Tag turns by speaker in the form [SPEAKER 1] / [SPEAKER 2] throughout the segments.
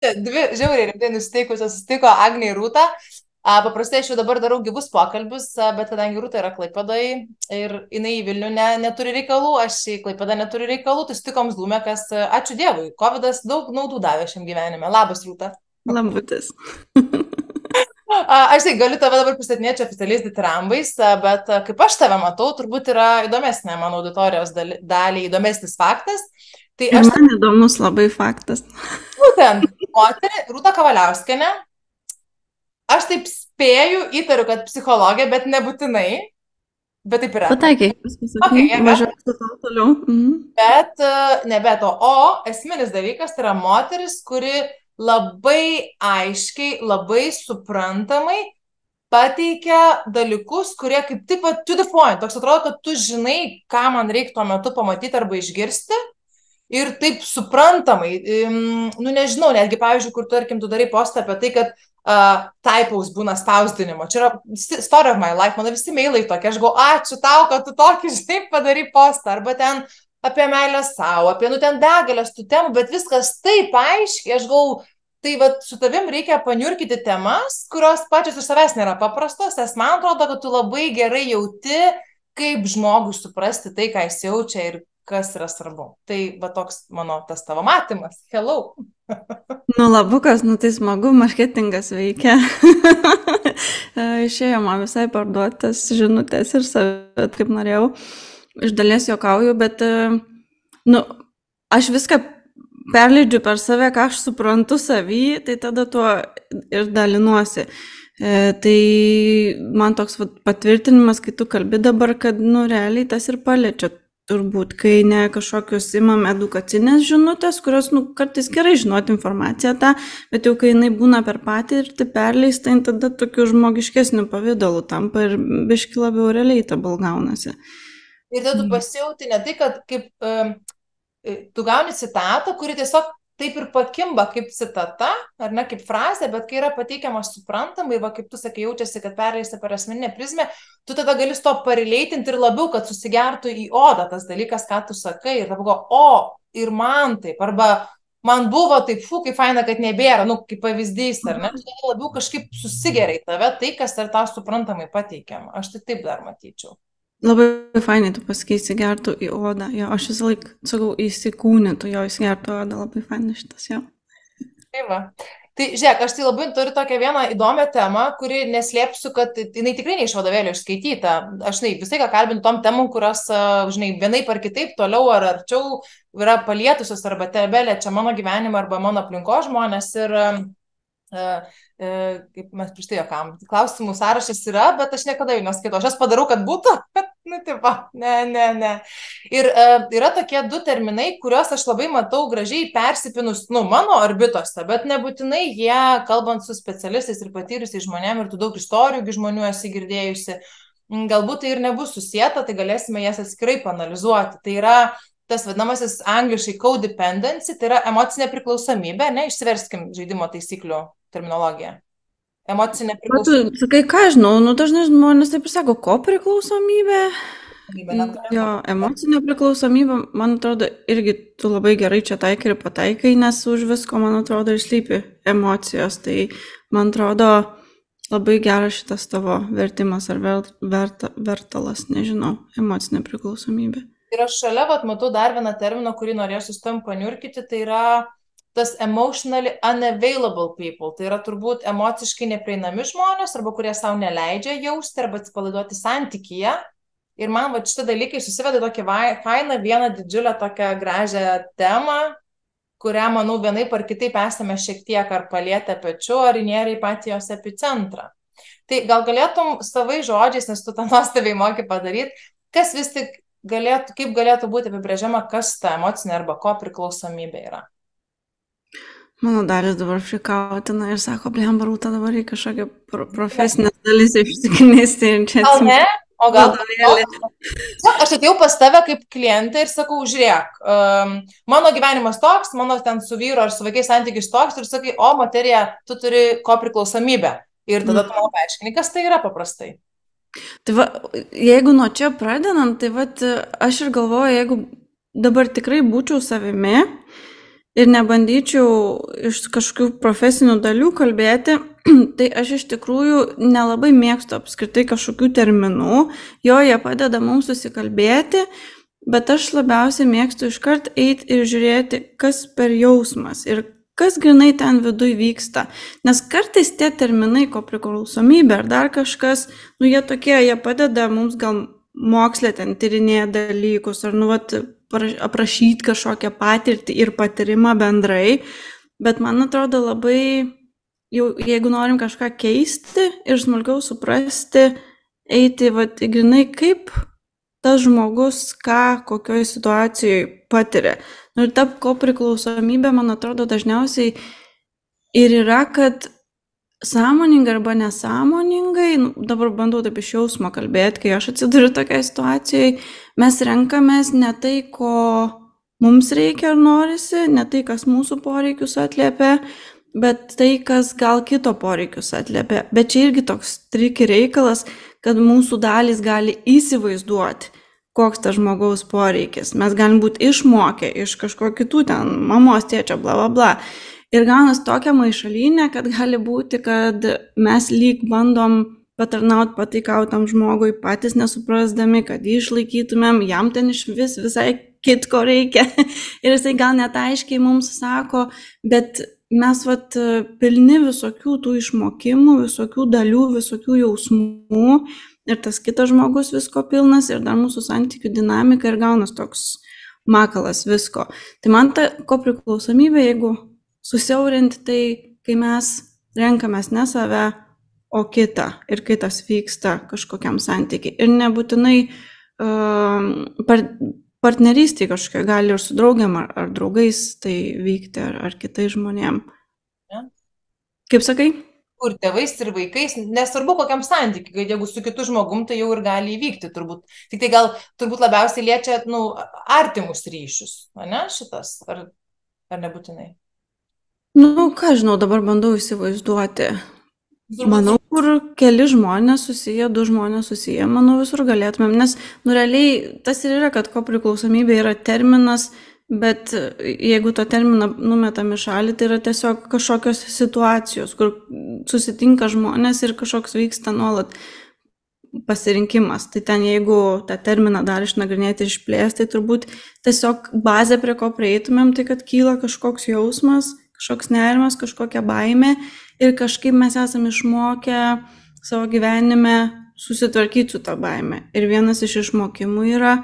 [SPEAKER 1] Dvi žiauriai rimtai nusiteikusios susitiko Agnė ir Rūta. Paprastai aš jau dabar darau gyvus pokalbius, bet kadangi Rūta yra Klaipėdoje ir jinai į Vilnių neturi reikalų, aš į Klaipėdą neturiu reikalų, tai sutikom Zoom'e, kas ačiū Dievui, COVID'as daug naudų davė šiam gyvenime. Labas, Rūta.
[SPEAKER 2] Lambutis.
[SPEAKER 1] Aš tai galiu tave dabar pristatinėti čia oficialiais ditirambais, bet kaip aš tave matau, turbūt yra įdomesnė mano auditorijos daliai, įdomesnis faktas. Tai
[SPEAKER 2] Ir
[SPEAKER 1] aš
[SPEAKER 2] man įdomus labai faktas.
[SPEAKER 1] būtent moterį, Rūta Kavaliauskienė, aš taip spėju, įtariu, kad psichologė, bet nebūtinai, bet taip yra.
[SPEAKER 2] Pataikiai, viskas
[SPEAKER 1] Ok,
[SPEAKER 2] ok,
[SPEAKER 1] jėga.
[SPEAKER 2] važiuosiu tau toliau. Mhm.
[SPEAKER 1] Bet nebe to. O esminis dalykas tai yra moteris, kuri labai aiškiai, labai suprantamai pateikia dalykus, kurie kaip tik va, to the point. Toks atrodo, kad tu žinai, ką man reikia tuo metu pamatyti arba išgirsti. Ir taip suprantamai, nu nežinau, netgi, pavyzdžiui, kur, tarkim, tu darai postą apie tai, kad typos būna spausdinimo. Čia yra story of my life, mano visi mailai tokie, aš galvoju, ačiū tau, kad tu tokį, žinai, padarai postą, arba ten apie meilę savo, apie, nu, ten begalės tų temų, bet viskas taip aiškiai, aš galvoju, tai va, su tavim reikia paniurkyti temas, kurios pačios iš savęs nėra paprastos, nes man atrodo, kad tu labai gerai jauti, kaip žmogui suprasti tai, ką jis jaučia ir kas yra svarbu. Tai va toks mano tas tavo matymas. Hello.
[SPEAKER 2] Nu, labukas, nu tai smagu, marketingas veikia. Išėjo man visai parduotas žinutės ir save, kaip norėjau. Iš dalies juokauju, bet, nu, aš viską perleidžiu per save, ką aš suprantu savy, tai tada tuo ir dalinuosi. Tai man toks patvirtinimas, kai tu kalbi dabar, kad, nu, realiai tas ir paliečia. Turbūt, kai ne kažkokius imam edukacinės žinutės, kurios, nu, kartais gerai žinoti informaciją tą, bet jau kai jinai būna per patirtį perleista, tada tokiu žmogiškesniu pavidalu tampa ir biški labiau relatable gaunasi.
[SPEAKER 1] Ir tada tu pasijauti ne tai, kad kaip tu gauni citatą, kuri tiesiog taip ir pakimba kaip citata, ar ne kaip frazė, bet kai yra pateikiama suprantamai, va kaip tu sakai, jaučiasi, kad perleista per asmeninę prizmę, tu tada gali to parileitinti ir labiau, kad susigertų į odą tas dalykas, ką tu sakai, ir tada galvo, o, ir man taip, arba man buvo taip, kaip faina, kad nebėra, nu, kaip pavyzdys, ar ne, tai labiau kažkaip susigeria į tave tai, kas ir tą suprantamai pateikiama. Aš tai taip dar matyčiau.
[SPEAKER 2] Labai fainai tu pasikeisi gertų į odą. Jo, aš visą laiką sakau, įsikūnytų jo įsigertų odą. Labai fainai šitas, jo.
[SPEAKER 1] Tai va. Tai žiūrėk, aš tai labai turiu tokią vieną įdomią temą, kuri neslėpsiu, kad jinai tikrai ne iš vadovėlio išskaityta. Aš visai ką kalbinu tom temom, kurios, žinai, vienaip ar kitaip, toliau ar arčiau yra palietusios arba tebeliečia mano gyvenimą arba mano aplinkos žmonės. Ir kaip mes prieš tai jokam, klausimų sąrašas yra, bet aš niekada jų neskaitau. Aš jas padarau, kad būtų, bet, nu, taip, ne. Ir yra tokie du terminai, kuriuos aš labai matau gražiai persipinus, nu, mano orbitose, bet nebūtinai jie, kalbant su specialistais ir patyrusiais žmonėmis, ir tu daug istorijų žmonių esi girdėjusi, galbūt tai ir nebus susijęta, tai galėsime jas atskirai panalizuoti. Tai yra tas vadinamasis angliškai codependency, tai yra emocinė priklausomybė, ne, išsiverskim žaidimo taisyklių terminologiją. Emocinė priklausomybė.
[SPEAKER 2] Tu sakai, ką žinau, nu dažnai žmonės taip ir sako, ko priklausomybė? Jo, emocinė priklausomybė, man atrodo, irgi tu labai gerai čia taikai ir pataikai, nes už visko, man atrodo, išslypi emocijos. Tai, man atrodo, labai geras šitas tavo vertimas ar vertalas, nežinau, emocinė priklausomybė.
[SPEAKER 1] Ir aš šalia matau dar vieną terminą, kurį norėsiu su tam paniurkyti, tai yra tas emotionally unavailable people. Tai yra turbūt emociškai neprieinami žmonės, arba kurie savo neleidžia jausti arba atsipalaiduoti santykyje. Ir man šitie dalykai susiveda tokį fainą, vieną didžiulę tokią gražią temą, kurią, manau, vienaip ar kitaip esame šiek tiek ar palietę pečiu, ar įnėrę į patį jos epicentrą. Tai gal galėtum savai žodžiais, nes tu tą nuostabiai moki padaryti, kas vis tik kaip galėtų būti apibrėžiama, kas ta emocinė arba ko priklausomybė yra?
[SPEAKER 2] Mano dalis dabar frikautina ir sako, blemba, Rūta, dabar reikia kažkokią profesinę dalis išsikinėsti.
[SPEAKER 1] Gal ne? O gal aš atėjau pas tave kaip klientė ir sakau, žiūrėk, mano gyvenimas toks, mano ten su vyru ar su vaikais santykis toks, ir sakai, o materija, tu turi ko priklausomybę. Ir tada tu man paaiškini, kas tai yra paprastai.
[SPEAKER 2] Tai va, jeigu nuo čia pradedant, tai va, aš ir galvoju, jeigu dabar tikrai būčiau savimi ir nebandyčiau iš kažkokių profesinių dalių kalbėti, tai aš iš tikrųjų nelabai mėgstu apskritai kažkokių terminų, jie padeda mums susikalbėti, bet aš labiausiai mėgstu iškart eiti ir žiūrėti, kas per jausmas ir kas grinai ten viduj vyksta. Nes kartais tie terminai, kopriklausomybė ar dar kažkas, jie padeda mums gal mokslė ten tyrinėja dalykus, ar aprašyti kažkokią patirtį ir patyrimą bendrai, bet man atrodo labai, jeigu norim kažką keisti ir smulkiau suprasti, eiti grinai kaip tas žmogus, kokioj situacijoje patiria. Ir ta kopriklausomybė, man atrodo, dažniausiai ir yra, kad sąmoningai arba nesąmoningai, dabar bandau taip iš jausmo kalbėti, kai aš atsiduriu tokiai situacijai, mes renkamės ne tai, ko mums reikia ar norisi, ne tai, kas mūsų poreikius atliepia, bet tai, kas gal kito poreikius atliepia. Bet čia irgi toks triki reikalas, kad mūsų dalys gali įsivaizduoti, koks tas žmogaus poreikis. Mes galim būti išmokę iš kažko kitų ten, mamos, tėčio, bla, bla, bla. Ir gaunas tokia maišalinė, kad gali būti, kad mes lyg bandom patarnauti, pataikautam žmogui, patys nesuprasdami, kad jį išlaikytumėm, jam ten iš visai kitko reikia. Ir jisai gal net aiškiai mums sako, bet mes pilni visokių tų išmokimų, visokių dalių, visokių jausmų. Ir tas kitas žmogus visko pilnas ir dar mūsų santykių dinamika ir gaunas toks makalas visko. Tai man ta kopriklausomybė, jeigu susiaurinti, tai kai mes renkamės ne save, o kitą ir kitas vyksta kažkokiam santykiai. Ir nebūtinai partnerystė kažkokia gali ir su draugiam ar draugais tai vykti ar kitais žmonėm.
[SPEAKER 1] Ja.
[SPEAKER 2] Kaip sakai?
[SPEAKER 1] Ir tėvais, ir vaikais, nesvarbu kokiam santykiui, kad jeigu su kitu žmogum, tai jau ir gali įvykti turbūt. Tik tai gal turbūt labiausiai liečia artimus ryšius, ne šitas, ar nebūtinai?
[SPEAKER 2] Ką žinau, dabar bandau įsivaizduoti. Manau, kur keli žmonės susiję, 2 žmonės susiję, manau, visur galėtumėm, nes realiai tas ir yra, kad kopriklausomybė yra terminas, bet jeigu to terminą numetam į šalį, tai yra tiesiog kažkokios situacijos, kur susitinka žmonės ir kažkoks vyksta nuolat pasirinkimas. Tai ten jeigu tą terminą dar išnagrinėti ir išplėsti, tai turbūt tiesiog bazė, prie ko prieitumėm, tai kad kyla kažkoks jausmas, kažkoks nerimas, kažkokia baimė ir kažkaip mes esame išmokę savo gyvenime susitvarkyti su tą baimę. Ir vienas iš išmokimų yra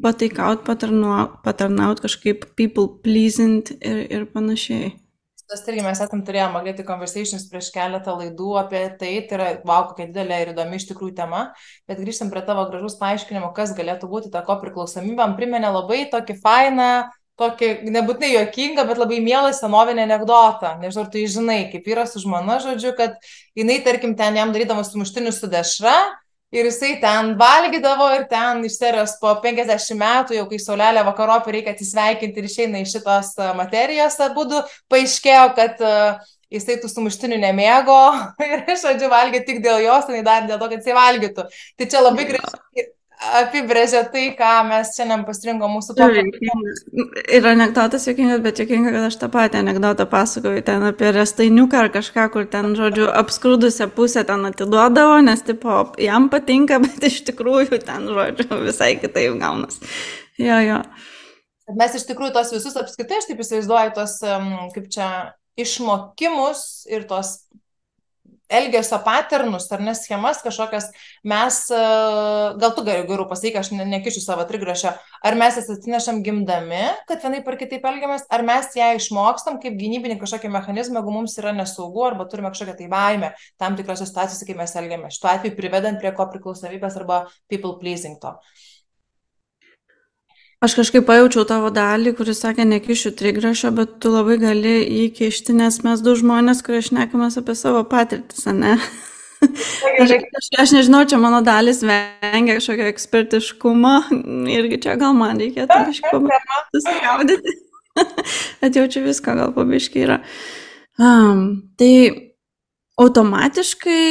[SPEAKER 2] pataikaut, patarnaut kažkaip people pleasing ir panašiai.
[SPEAKER 1] Tas irgi mes turėjome Magnetic Conversations prieš keletą laidų apie tai yra, kokia didelė ir įdomi iš tikrųjų tema, bet grįžtam prie tavo gražus paaiškinimo, kas galėtų būti ta kopriklausomybė. Man priminė labai tokį fainą, tokį nebūtinai juokingą, bet labai mielą senovinį anekdotą. Nežinau, ar tu žinai, kaip yra su žmona, žodžiu, kad jinai, tarkim, ten jam darydavo sumuštinius su dešra, ir jisai ten valgydavo ir ten iš serijos po 50 metų, jau kai saulelė vakarop reikia atsisveikinti ir išeina iš šitos materijos abudu, paaiškėjo, kad jisai tų sumuštinių nemėgo ir, žodžiu, valgė tik dėl jos, tai dar dėl to, kad jisai valgytų. Tai čia labai gražiai apibrėžia tai, ką mes šiandien pasirinkom mūsų pokalbį.
[SPEAKER 2] Ir anekdotas juokingas, bet juokinga, kad aš tą patį anekdotą pasakoju ten apie restainiuką ar kažką, kur ten, žodžiu, apskrudusią pusę ten atiduodavo, nes tipo jam patinka, bet iš tikrųjų ten, žodžiu, visai kitaip gaunas. Jo.
[SPEAKER 1] Mes iš tikrųjų tos visus apskritai, aš taip įsivaizduoju, tos, kaip čia, išmokimus ir tos elgesio paternus ar schemas kažkokias mes, gal tu geriau pasakyk, aš nekišiu savo trigrašio, ar mes jas atsinešam gimdami, kad vienaip ar kitaip elgiamės, ar mes ją išmokstam kaip gynybinį kažkokį mechanizmą, jeigu mums yra nesaugu arba turime kažkokią tai baimę tam tikrose situacijose, kaip mes elgiamės. Šituo atveju privedant prie kopriklausomybės arba people pleasing to.
[SPEAKER 2] Aš kažkaip pajaučiau tavo dalį, kuris sakė nekišiu trigrašio, bet tu labai gali jį kišti, nes mes 2 žmonės, kurie šnekamės apie savo patirtis, ne? Aš nežinau, čia mano dalis vengia kažkokio ekspertiškumo, irgi čia gal man reikėtų kažkaip susigaudyti, bet jau čia visko gal pabiškai yra. Tai automatiškai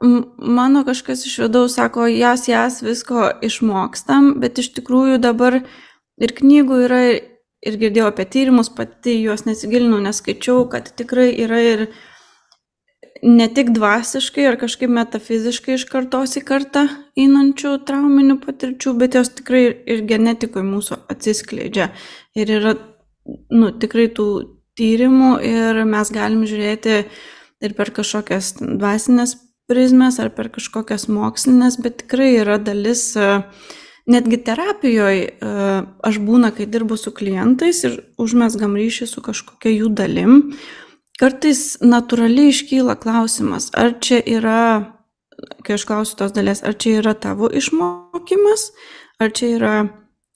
[SPEAKER 2] mano kažkas iš vidaus sako, jas visko išmokstam, bet iš tikrųjų dabar ir knygų yra, ir girdėjau apie tyrimus, pati juos nesigilinau, neskaičiau, kad tikrai yra ir ne tik dvasiškai ar kažkaip metafiziškai iš kartos į kartą einančių trauminių patirčių, bet jos tikrai ir genetikoje mūsų atsiskleidžia. Ir yra tikrai tų tyrimų ir mes galim žiūrėti ir per kažkokias dvasinės prizmes ar per kažkokias mokslinės, bet tikrai yra dalis, netgi terapijoje aš būna, kai dirbu su klientais ir užmesgam ryšį su kažkokia jų dalim. Kartais natūraliai iškyla klausimas, ar čia yra, kai aš klausiu tos dalies, ar čia yra tavo išmokymas, ar čia yra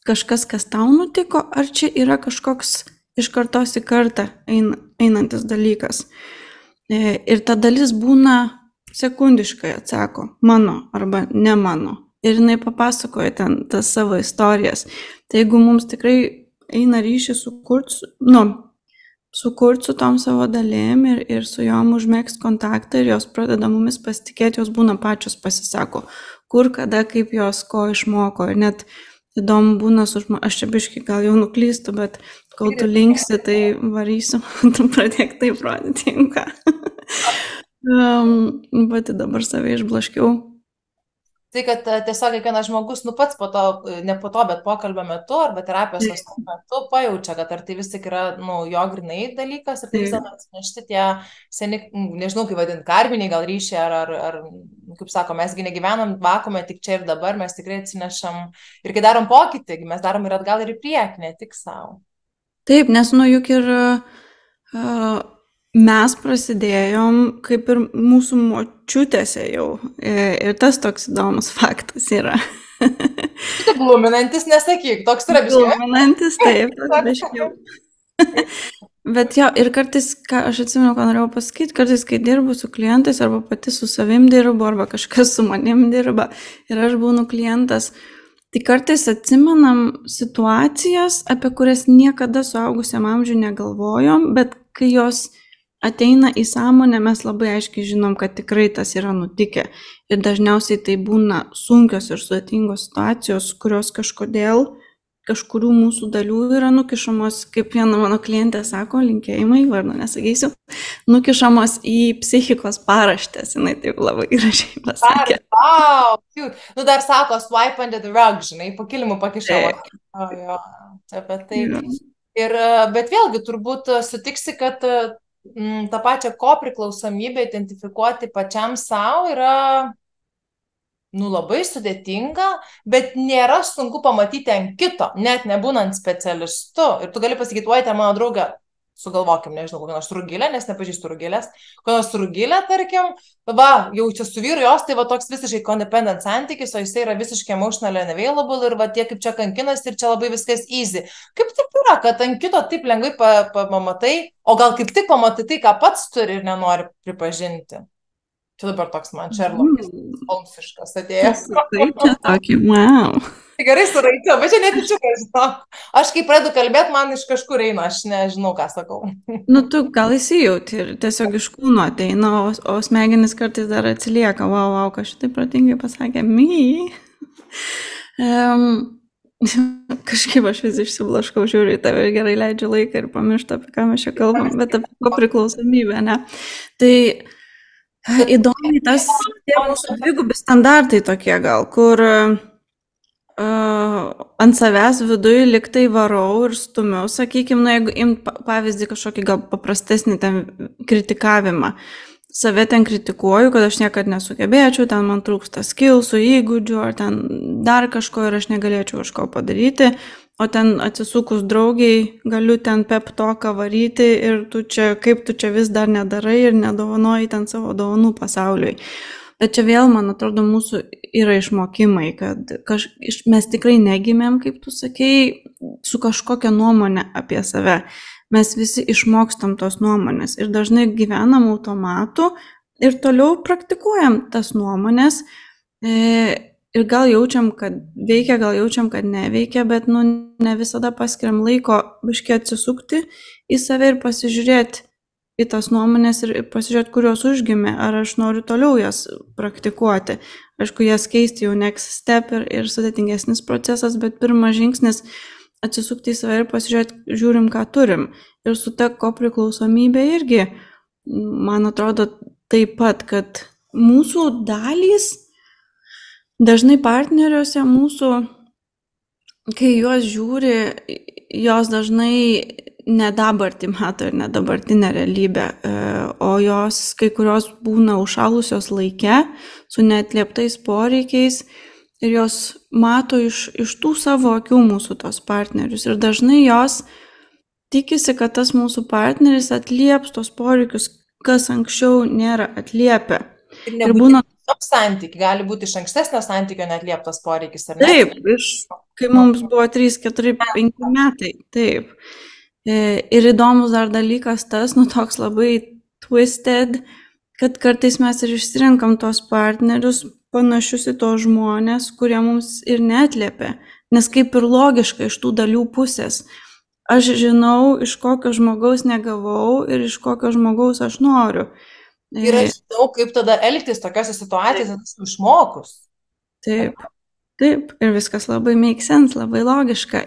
[SPEAKER 2] kažkas, kas tau nutiko, ar čia yra kažkoks iš kartos į kartą einantis dalykas. Ir ta dalis būna sekundiškai atsako, mano arba ne mano. Ir jinai papasakoja ten tas savo istorijas. Tai jeigu mums tikrai eina ryšį sukurt su tom savo dalim ir su jom užmėgst kontaktą ir jos pradeda mumis pasitikėti, jos būna pačios pasisako, kur, kada, kaip jos ko išmoko. Ir net įdomu būna aš čia biškai gal jau nuklystu, bet kol tu linksi, tai varysiu, tu pradėk taip rodyti, ką. Pati dabar save išblaškiau.
[SPEAKER 1] Tai, kad tiesiog kiekvienas žmogus, pats po to, ne po to, bet pokalbio metu arba terapijos metu pajaučia, kad ar tai vis tik yra, jo grinai dalykas ir tai vis dėlto atsinešti tie seni, nežinau, kaip vadinti, karminiai gal ryšiai ar, kaip sako, mesgi negyvenam vakume tik čia ir dabar, mes tikrai atsinešam ir kai darom pokytį, mes darom ir atgal ir į priekį, ne tik savo.
[SPEAKER 2] Taip, nes juk ir mes prasidėjom kaip ir mūsų močiutėse jau. Ir tas toks įdomus faktas yra.
[SPEAKER 1] Tai gluminantis, nesakyk, toks yra biškiau.
[SPEAKER 2] Gluminantis, taip, biškiau. Bet jo, ir kartais, aš atsimenu, ką norėjau pasakyti, kartais, kai dirbu su klientais, arba pati su savim dirbu, arba kažkas su manim dirba, ir aš būnu klientas, tai kartais atsimenam situacijas, apie kurias niekada suaugusiam amžiui negalvojom, bet kai jos ateina į sąmonę, mes labai aiškiai žinom, kad tikrai tas yra nutikę. Ir dažniausiai tai būna sunkios ir sudėtingos situacijos, kurios kažkurių mūsų dalių yra nukišamos, kaip viena mano klientė sako, linkėjimai, vardu nesakysiu, nukišamos į psichikos paraštės, jinai taip labai gražiai pasakė.
[SPEAKER 1] Wow, cute. Dar sako, swipe under the rug, žinai, po kilimu pakišamos. Jo, čia apie tai. Bet vėlgi, turbūt sutiksi, kad tą pačią kopriklausomybę identifikuoti pačiam savo yra labai sudėtinga, bet nėra sunku pamatyti ant kito, net nebūnant specialistu. Ir tu gali pasakyti, oi, ten mano draugė, sugalvokim, nežinau, kokią nors rugilę, nes nepažįstu rugilės, kokią nors rugilę, tarkim, jau čia su vyru jos, tai toks visiškai codependent santykis, o jisai yra visiškai emotionally unavailable ir tie kaip čia kankinas ir čia labai viskas easy. Kaip taip yra, kad ant kito taip lengvai pamatai, o gal kaip tik pamatai tai, ką pats turi ir nenori pripažinti. Čia dabar toks man Sherlockas Holmsiškas atėjo.
[SPEAKER 2] Taip, čia tokį, wow.
[SPEAKER 1] Tai gerai suraičiau, bet čia netičiukai, žinok. Aš kai pradedu kalbėti, man iš kažkur eina, aš nežinau, ką sakau.
[SPEAKER 2] Tu gal įsijauti ir tiesiog iš kūno ateina, o smegenis kartais dar atsilieka, wow, kas šitai protingai pasakė, Kažkaip aš vis išsiblaškau, žiūriu į tave ir gerai leidžiu laiką ir pamirštu, apie ką mes čia kalbam, bet apie kopriklausomybę, ne. Tai įdomiai tas tie mūsų dvigubi standartai tokie gal, kur ant savęs viduje liktai varau ir stumiau, sakykime, jeigu imt pavyzdį kažkokį gal paprastesnį ten kritikavimą. Save ten kritikuoju, kad aš niekad nesugebėčiau, ten man trūksta skillsų, įgūdžių, ar ten dar kažko ir aš negalėčiau kažko padaryti, o ten atsisukus draugiai galiu ten pep talką varyti ir kaip tu čia vis dar nedarai ir nedovanoji ten savo dovanų pasauliui. Bet čia vėl, man atrodo, mūsų yra išmokimai, kad mes tikrai negimėm, kaip tu sakei, su kažkokia nuomonė apie save. Mes visi išmokstam tos nuomonės ir dažnai gyvenam automatu ir toliau praktikuojam tas nuomonės ir gal jaučiam, kad veikia, gal jaučiam, kad neveikia, bet ne visada paskiriam laiko biškai atsisukti į save ir pasižiūrėti į tas nuomonės ir pasižiūrėti, kurios užgimė, ar aš noriu toliau jas praktikuoti. Aišku, jas keisti jau next step ir sudėtingesnis procesas, bet pirmas žingsnis atsisukti į save ir pasižiūrėti, žiūrim, ką turim. Ir su ta kopriklausomybė irgi, man atrodo, taip pat, kad mūsų dalys dažnai partneriuose mūsų, kai juos žiūri, jos dažnai ne dabartį mato ir ne dabartinę realybę, o jos kai kurios būna užšalusios laike, su neatlieptais poreikiais ir jos mato iš tų savo akių mūsų tos partnerius. Ir dažnai jos tikisi, kad tas mūsų partneris atlieps tos poreikius, kas anksčiau nėra atliepę.
[SPEAKER 1] Ir būna santykiai, gali būti iš ankstesnio santykio neatlieptas poreikis, ar ne?
[SPEAKER 2] Taip, kai mums buvo 3, 4, 5 metai, taip. Ir įdomus dar dalykas tas, toks labai twisted, kad kartais mes ir išsirinkam tos partnerius panašius į tos žmonės, kurie mums ir neatliepia. Nes kaip ir logiška iš tų dalių pusės. Aš žinau, iš kokio žmogaus negavau ir iš kokio žmogaus aš noriu.
[SPEAKER 1] Ir aš žinau, kaip tada elgtis tokiose situacijose, esu išmokus.
[SPEAKER 2] Taip, ir viskas labai make sense, labai logiška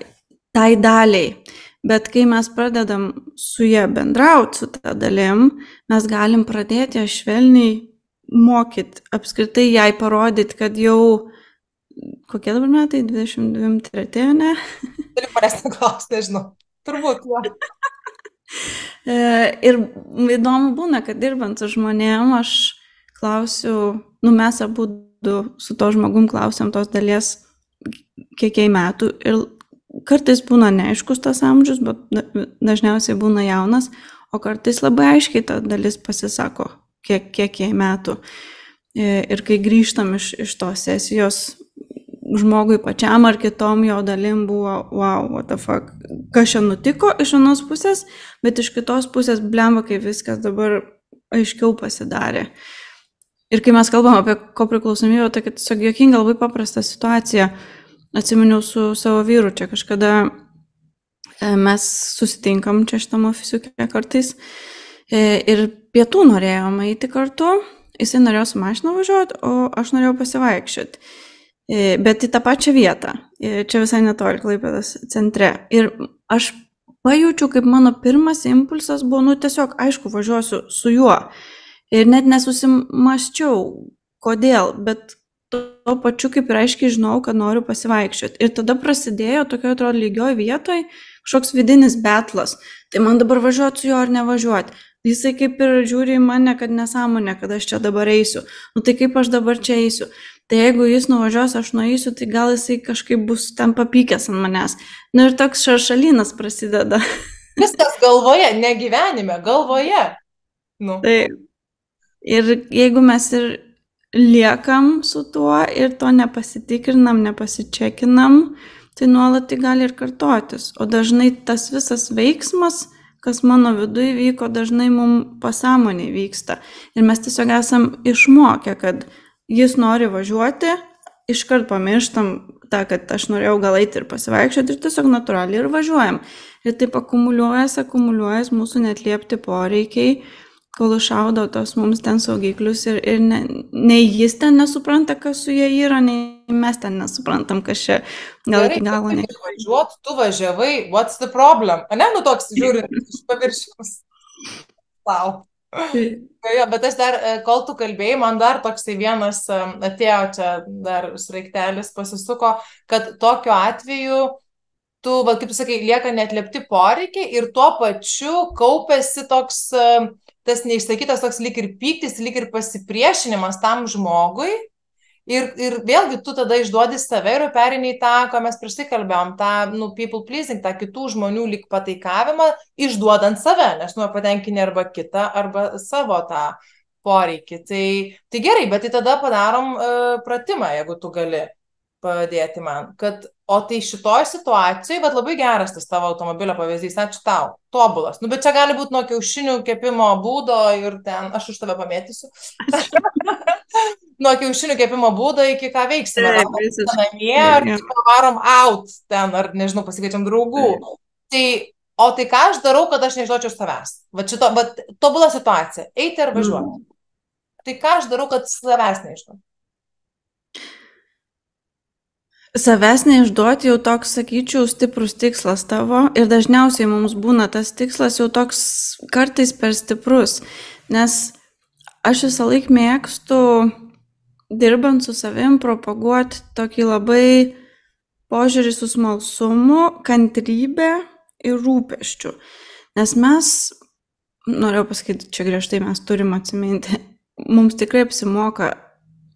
[SPEAKER 2] tai daliai. Bet kai mes pradedam su jie bendrauti, su ta dalim, mes galim pradėti ją švelniai mokyti, apskritai jai parodyti, kad jau, kokie dabar metai, 22-23, ne?
[SPEAKER 1] Turiu manęs neklausti, nežinau. Turbūt, jo.
[SPEAKER 2] Ir įdomu būna, kad dirbant su žmonėm, aš klausiu, mes abu su to žmogum klausiam tos dalies kiekiai metų ir kartais būna neaiškus tas amžius, bet dažniausiai būna jaunas, o kartais labai aiškiai ta dalis pasisako, kiek metų. Ir kai grįžtam iš tos sesijos, žmogui pačiam ar kitom jo dalim buvo, wow, what the fuck, kas čia nutiko iš vienos pusės, bet iš kitos pusės blemba, kai viskas dabar aiškiau pasidarė. Ir kai mes kalbam apie kopriklausomybę, tai tiesiog juokinga, labai paprasta situacija. Atsiminiau su savo vyru, čia kažkada mes susitinkam čia šitam ofisiuke kartais ir pietų norėjome eiti kartu, jisai norėjo su mašina važiuoti, o aš norėjau pasivaikščioti. Bet į tą pačią vietą, čia visai netoli Klaipėdos centre. Ir aš pajaučiu, kaip mano pirmas impulsas buvo, tiesiog, aišku, važiuosiu su juo. Ir net nesusimasčiau, kodėl, bet to pačiu kaip ir aiškiai žinau, kad noriu pasivaikščioti. Ir tada prasidėjo tokio, atrodo, lygioj vietoj kažkoks vidinis betlas. Tai man dabar važiuoti su juo ar nevažiuoti. Jisai kaip ir žiūri į mane, kad nesąmonė, kad aš čia dabar eisiu. Tai kaip aš dabar čia eisiu? Tai jeigu jis nuvažiuos, aš nueisiu, tai gal jisai kažkaip bus ten papykęs ant manęs. Ir toks šaršalynas prasideda.
[SPEAKER 1] Viskas galvoje, ne gyvenime, galvoje.
[SPEAKER 2] Taip. Ir jeigu mes ir liekam su tuo ir to nepasitikrinam, nepasičekinam, tai nuolat tai gali ir kartotis. O dažnai tas visas veiksmas, kas mano viduje vyko, dažnai mums pasąmonėje vyksta. Ir mes tiesiog esam išmokę, kad jis nori važiuoti, iškart pamirštam tą, kad aš norėjau gal eiti ir pasivaikščioti ir tiesiog natūraliai ir važiuojam. Ir taip akumuliuojas mūsų neatliepti poreikiai, kol iššaudo tos mums ten saugiklius ir nei jis ten nesupranta, kas su jie yra, nei mes ten nesuprantam, kas čia gal iki galo ne.
[SPEAKER 1] Važiuot, tu važiavai, what's the problem? Ne, toks žiūrint iš paviršiaus. Wow. Jo, bet aš dar, kol tu kalbėjai, man dar toksai vienas atėjo čia, dar sraigtelis pasisuko, kad tokiu atveju tu, kaip tu sakai, lieka neatliepti poreikiai ir tuo pačiu kaupėsi toks, tas neišsakytas toks lyg ir pyktis, lyg ir pasipriešinimas tam žmogui. Ir vėlgi tu tada išduodi save ir perini į tą, ko mes prieš tai kalbėjom, tą people pleasing, tą kitų žmonių lyg pataikavimą, išduodant save, nes patenkinti arba kitą, arba savo tą poreikį. Tai gerai, bet tai tada padarom pratimą, jeigu tu gali padėti man. O tai šitoj situacijai, bet labai geras tas tavo automobilio pavyzdys, ačiū tau, tobulas. Bet čia gali būti nuo kiaušinių kepimo būdo ir ten, aš už tave pamėtysiu. Nuo kiaušinių kepimo būdo iki ką veiksime. Namie, ar varom out ten, ar nežinau, pasikeičiam draugų. O tai ką aš darau, kad aš neišduočiau savęs? Bet tobula situacija, eiti ar važiuoti. Tai ką aš darau, kad savęs neišduočiau?
[SPEAKER 2] Savęs neišduoti jau toks, sakyčiau, stiprus tikslas tavo ir dažniausiai mums būna tas tikslas jau toks kartais per stiprus, nes aš visą laiką mėgstu, dirbant su savim, propaguoti tokį labai požiūrį su smalsumu, kantrybė ir rūpesčiu. Nes mes, norėjau pasakyti, čia griežtai mes turim atsiminti, mums tikrai apsimoka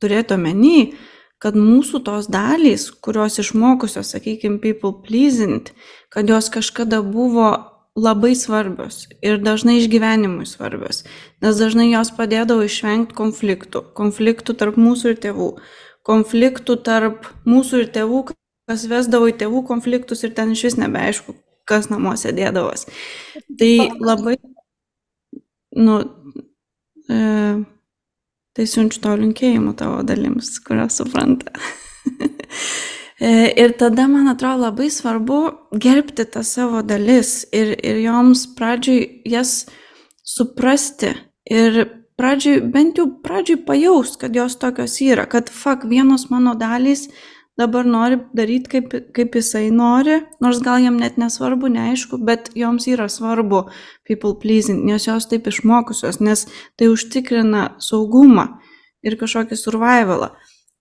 [SPEAKER 2] turėti omeny, kad mūsų tos dalys, kurios išmokusios, sakykime, people pleasing, kad jos kažkada buvo labai svarbios ir dažnai išgyvenimui svarbios, nes dažnai jos padėdavo išvengti konfliktų tarp mūsų ir tėvų, konfliktų tarp mūsų ir tėvų, kas vesdavo į tėvų konfliktus ir ten iš vis nebeaišku, kas namuose dėdavos. Tai labai, tai siunčiu tau linkėjimų tavo dalims, kurios supranta. Ir tada, man atrodo, labai svarbu gerbti tas savo dalis ir joms pradžioj jas suprasti ir bent jau pradžioj pajaust, kad jos tokios yra, kad vienos mano dalys dabar nori daryti, kaip jisai nori, nors gal jam net nesvarbu, neaišku, bet joms yra svarbu people pleasing, nes jos taip išmokusios, nes tai užtikrina saugumą ir kažkokį survivalą.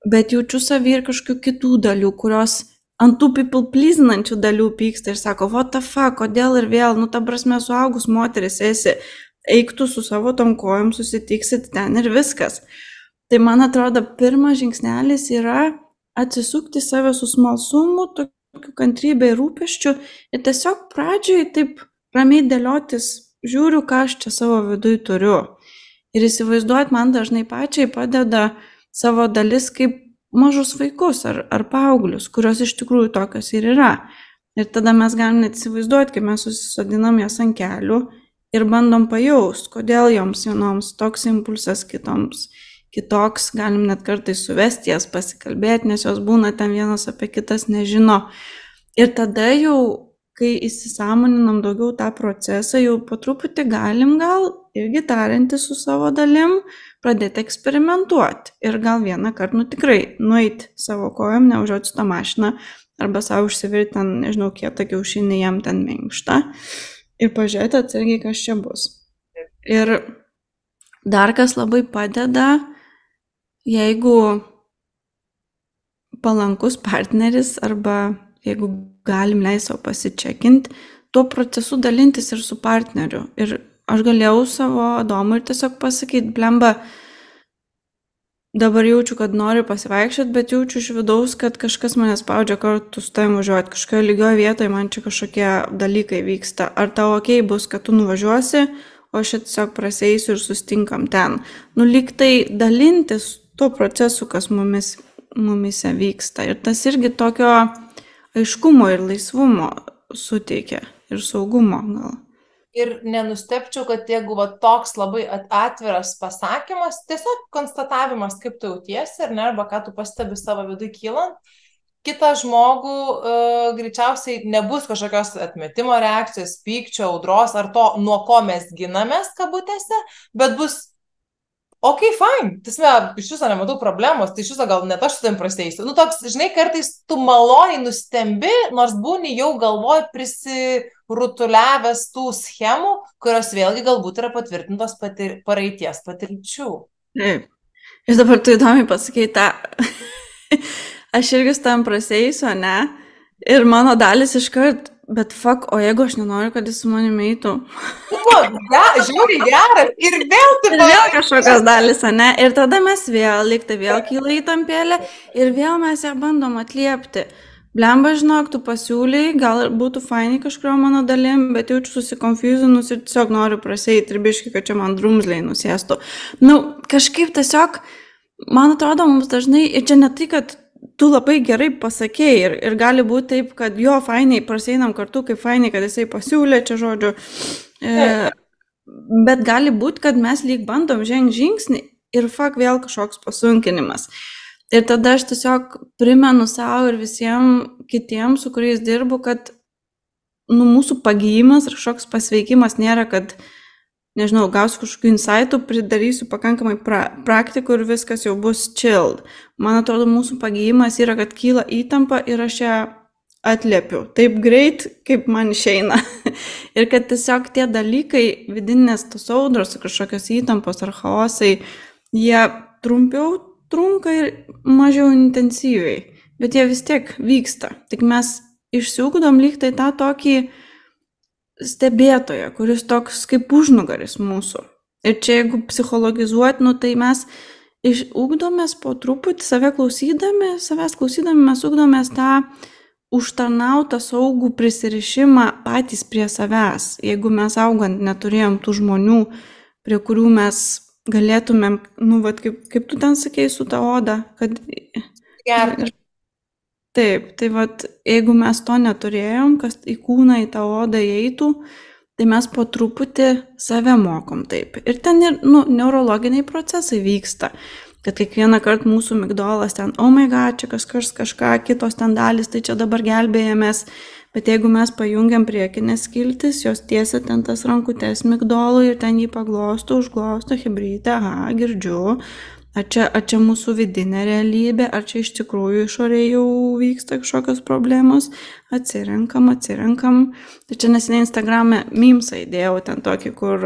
[SPEAKER 2] Bet jaučiu savį ir kažkokių kitų dalių, kurios ant tų people pleasinančių dalių pyksta ir sako, what the fuck, kodėl ir vėl, ta prasme, suaugus moteris esi, eik tu su savo tom kojom, susitiksit ten ir viskas. Tai man atrodo, pirmas žingsnelis yra atsisukti save su smalsumu, tokiu kantrybė ir rūpesčiu ir tiesiog pradžioj taip ramiai dėliotis, žiūriu, ką aš čia savo viduj turiu. Ir įsivaizduoti man dažnai pačiai padeda savo dalis kaip mažus vaikus ar paauglius, kurios iš tikrųjų tokios ir yra. Ir tada mes galim net įsivaizduoti, kaip mes susisodinam jas ant kelių ir bandom pajaust, kodėl joms vienoms toks impulsas, kitoms kitoks, galim net kartais suvesti jas, pasikalbėti, nes jos būna ten vienas apie kitas nežino. Ir tada jau, kai įsisąmoninam daugiau tą procesą, jau po truputį galim gal irgi tarinti su savo dalim, pradėti eksperimentuoti. Ir gal vieną kartą, tikrai, nueiti savo kojom, neužžiūrėti su tą mašiną, arba savo užsivirti ten, nežinau, kietą kiaušinį, jam ten minkštą. Ir pažiūrėti atsargiai, kas čia bus. Ir dar kas labai padeda, jeigu palankus partneris arba jeigu galim leisti savo pasičekinti, tuo procesu dalintis ir su partneriu. Ir aš galėjau savo Adomui ir tiesiog pasakyti, blemba, dabar jaučiu, kad noriu pasivaikščioti, bet jaučiu iš vidaus, kad kažkas mane spaudžia kartu su tavim važiuoti. Kažkokioje lygioje vietoje man čia kažkokie dalykai vyksta. Ar tau okei bus, kad tu nuvažiuosi, o aš tiesiog praseisiu ir sustinkam ten. Lyg tai dalintis tuo procesu, kas mumise vyksta. Ir tas irgi tokio aiškumo ir laisvumo suteikia ir saugumo gal.
[SPEAKER 1] Ir nenustepčiau, kad jeigu toks labai atviras pasakymas, tiesiog konstatavimas, kaip tu jautiesi, ar ne, arba ką tu pastebi savo vidui kylant, kitą žmogų greičiausiai nebus kažkokios atmetimo reakcijos, pykčio, audros, ar to, nuo ko mes ginamės, kabutėse, bet bus fine, iš viso nematau problemos, tai iš viso gal net aš su tavim praseisiu. Toks, žinai, kartais tu maloniai nustembi, nors būni jau galvoj prisirutuliavęs tų schemų, kurios vėlgi galbūt yra patvirtintos praeities patirčių.
[SPEAKER 2] Taip. Ir dabar tu įdomiai pasakei tą, aš irgi su tam praseisiu, ne? Ir mano dalis iškart, bet o jeigu aš nenoriu, kad jis su manimi eitų?
[SPEAKER 1] Žiūri, geras, ir vėl tu
[SPEAKER 2] vėl kažkokios dalis, ne? Ir tada mes vėl kyla įtampėlė ir vėl mes ją bandom atliepti. Blemba, žinok, tu pasiūlai, gal būtų fainai kažkurio mano dalim, bet jaučiu susikonfuzinus ir tiesiog noriu praseiti ir biškai, kad čia man drumzliai nusėstų. Kažkaip tiesiog, man atrodo, mums dažnai, ir čia ne tai, kad tu labai gerai pasakėjai ir gali būti taip, kad jo fainai praseinam kartu, kaip fainai, kad jisai pasiūlė čia žodžiu. Bet gali būti, kad mes lyg bandom žengti žingsnį ir vėl kažkoks pasunkinimas. Ir tada aš tiesiog primenu savo ir visiems kitiems, su kuriais dirbu, kad mūsų pagijimas ir kažkoks pasveikimas nėra, kad nežinau, gausiu kažkokių insightų, pridarysiu pakankamai praktikų ir viskas jau bus chilled. Man atrodo, mūsų pagijimas yra, kad kyla įtampa ir aš ją atliepiu taip greit, kaip man išeina. Ir kad tiesiog tie dalykai, vidinės tos audros, kažkokios įtampos ar chaosai, jie trumpiau trunka ir mažiau intensyviai, bet jie vis tiek vyksta. Tik mes išsiugdom lyg tai tą tokį stebėtoją, kuris toks kaip užnugaris mūsų. Ir čia jeigu psichologizuot, tai mes ugdomės po truputį savęs klausydami, mes ugdomės tą užtarnautą saugų prisirišimą patys prie savęs. Jeigu mes augant neturėjom tų žmonių, prie kurių mes galėtumėm, kaip tu ten sakei su ta oda, kad... Taip, tai jeigu mes to neturėjom, kas į kūną, į tą odą įeitų, tai mes po truputį save mokom taip. Ir ten neurologiniai procesai vyksta, kad kiekvieną kartą mūsų migdolas ten, oh my god, čia kažką, kitos ten dalis, tai čia dabar gelbėjamės. Bet jeigu mes pajungiam priekinės skiltis, jos tiesia ten tas rankutės migdolų ir ten jį paglosto, užglosto, chebrytė, aha, girdžiu. Ar čia mūsų vidinė realybė, ar čia iš tikrųjų išorėje jau vyksta kažkokios problemos, atsirenkam. Tai čia neseniai Instagrame memesą įdėjau ten tokį, kur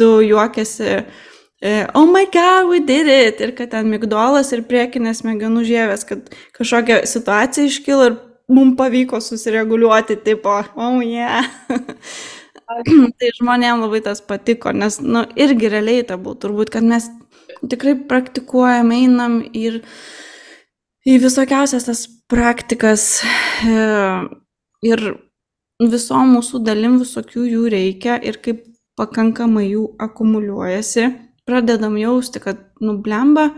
[SPEAKER 2] du juokiasi, oh my god, we did it, ir kad ten migdolas ir priekinės smegenų žievės, kad kažkokia situacija iškilo ir mums pavyko susireguliuoti, tipo, oh yeah. Tai žmonėms labai tas patiko, nes, irgi relatable, turbūt, kad mes tikrai praktikuojam, einam ir į visokiausias tas praktikas ir visom mūsų dalim visokių jų reikia ir kaip pakankamai jų akumuliuojasi, pradedam jausti, kad, blemba,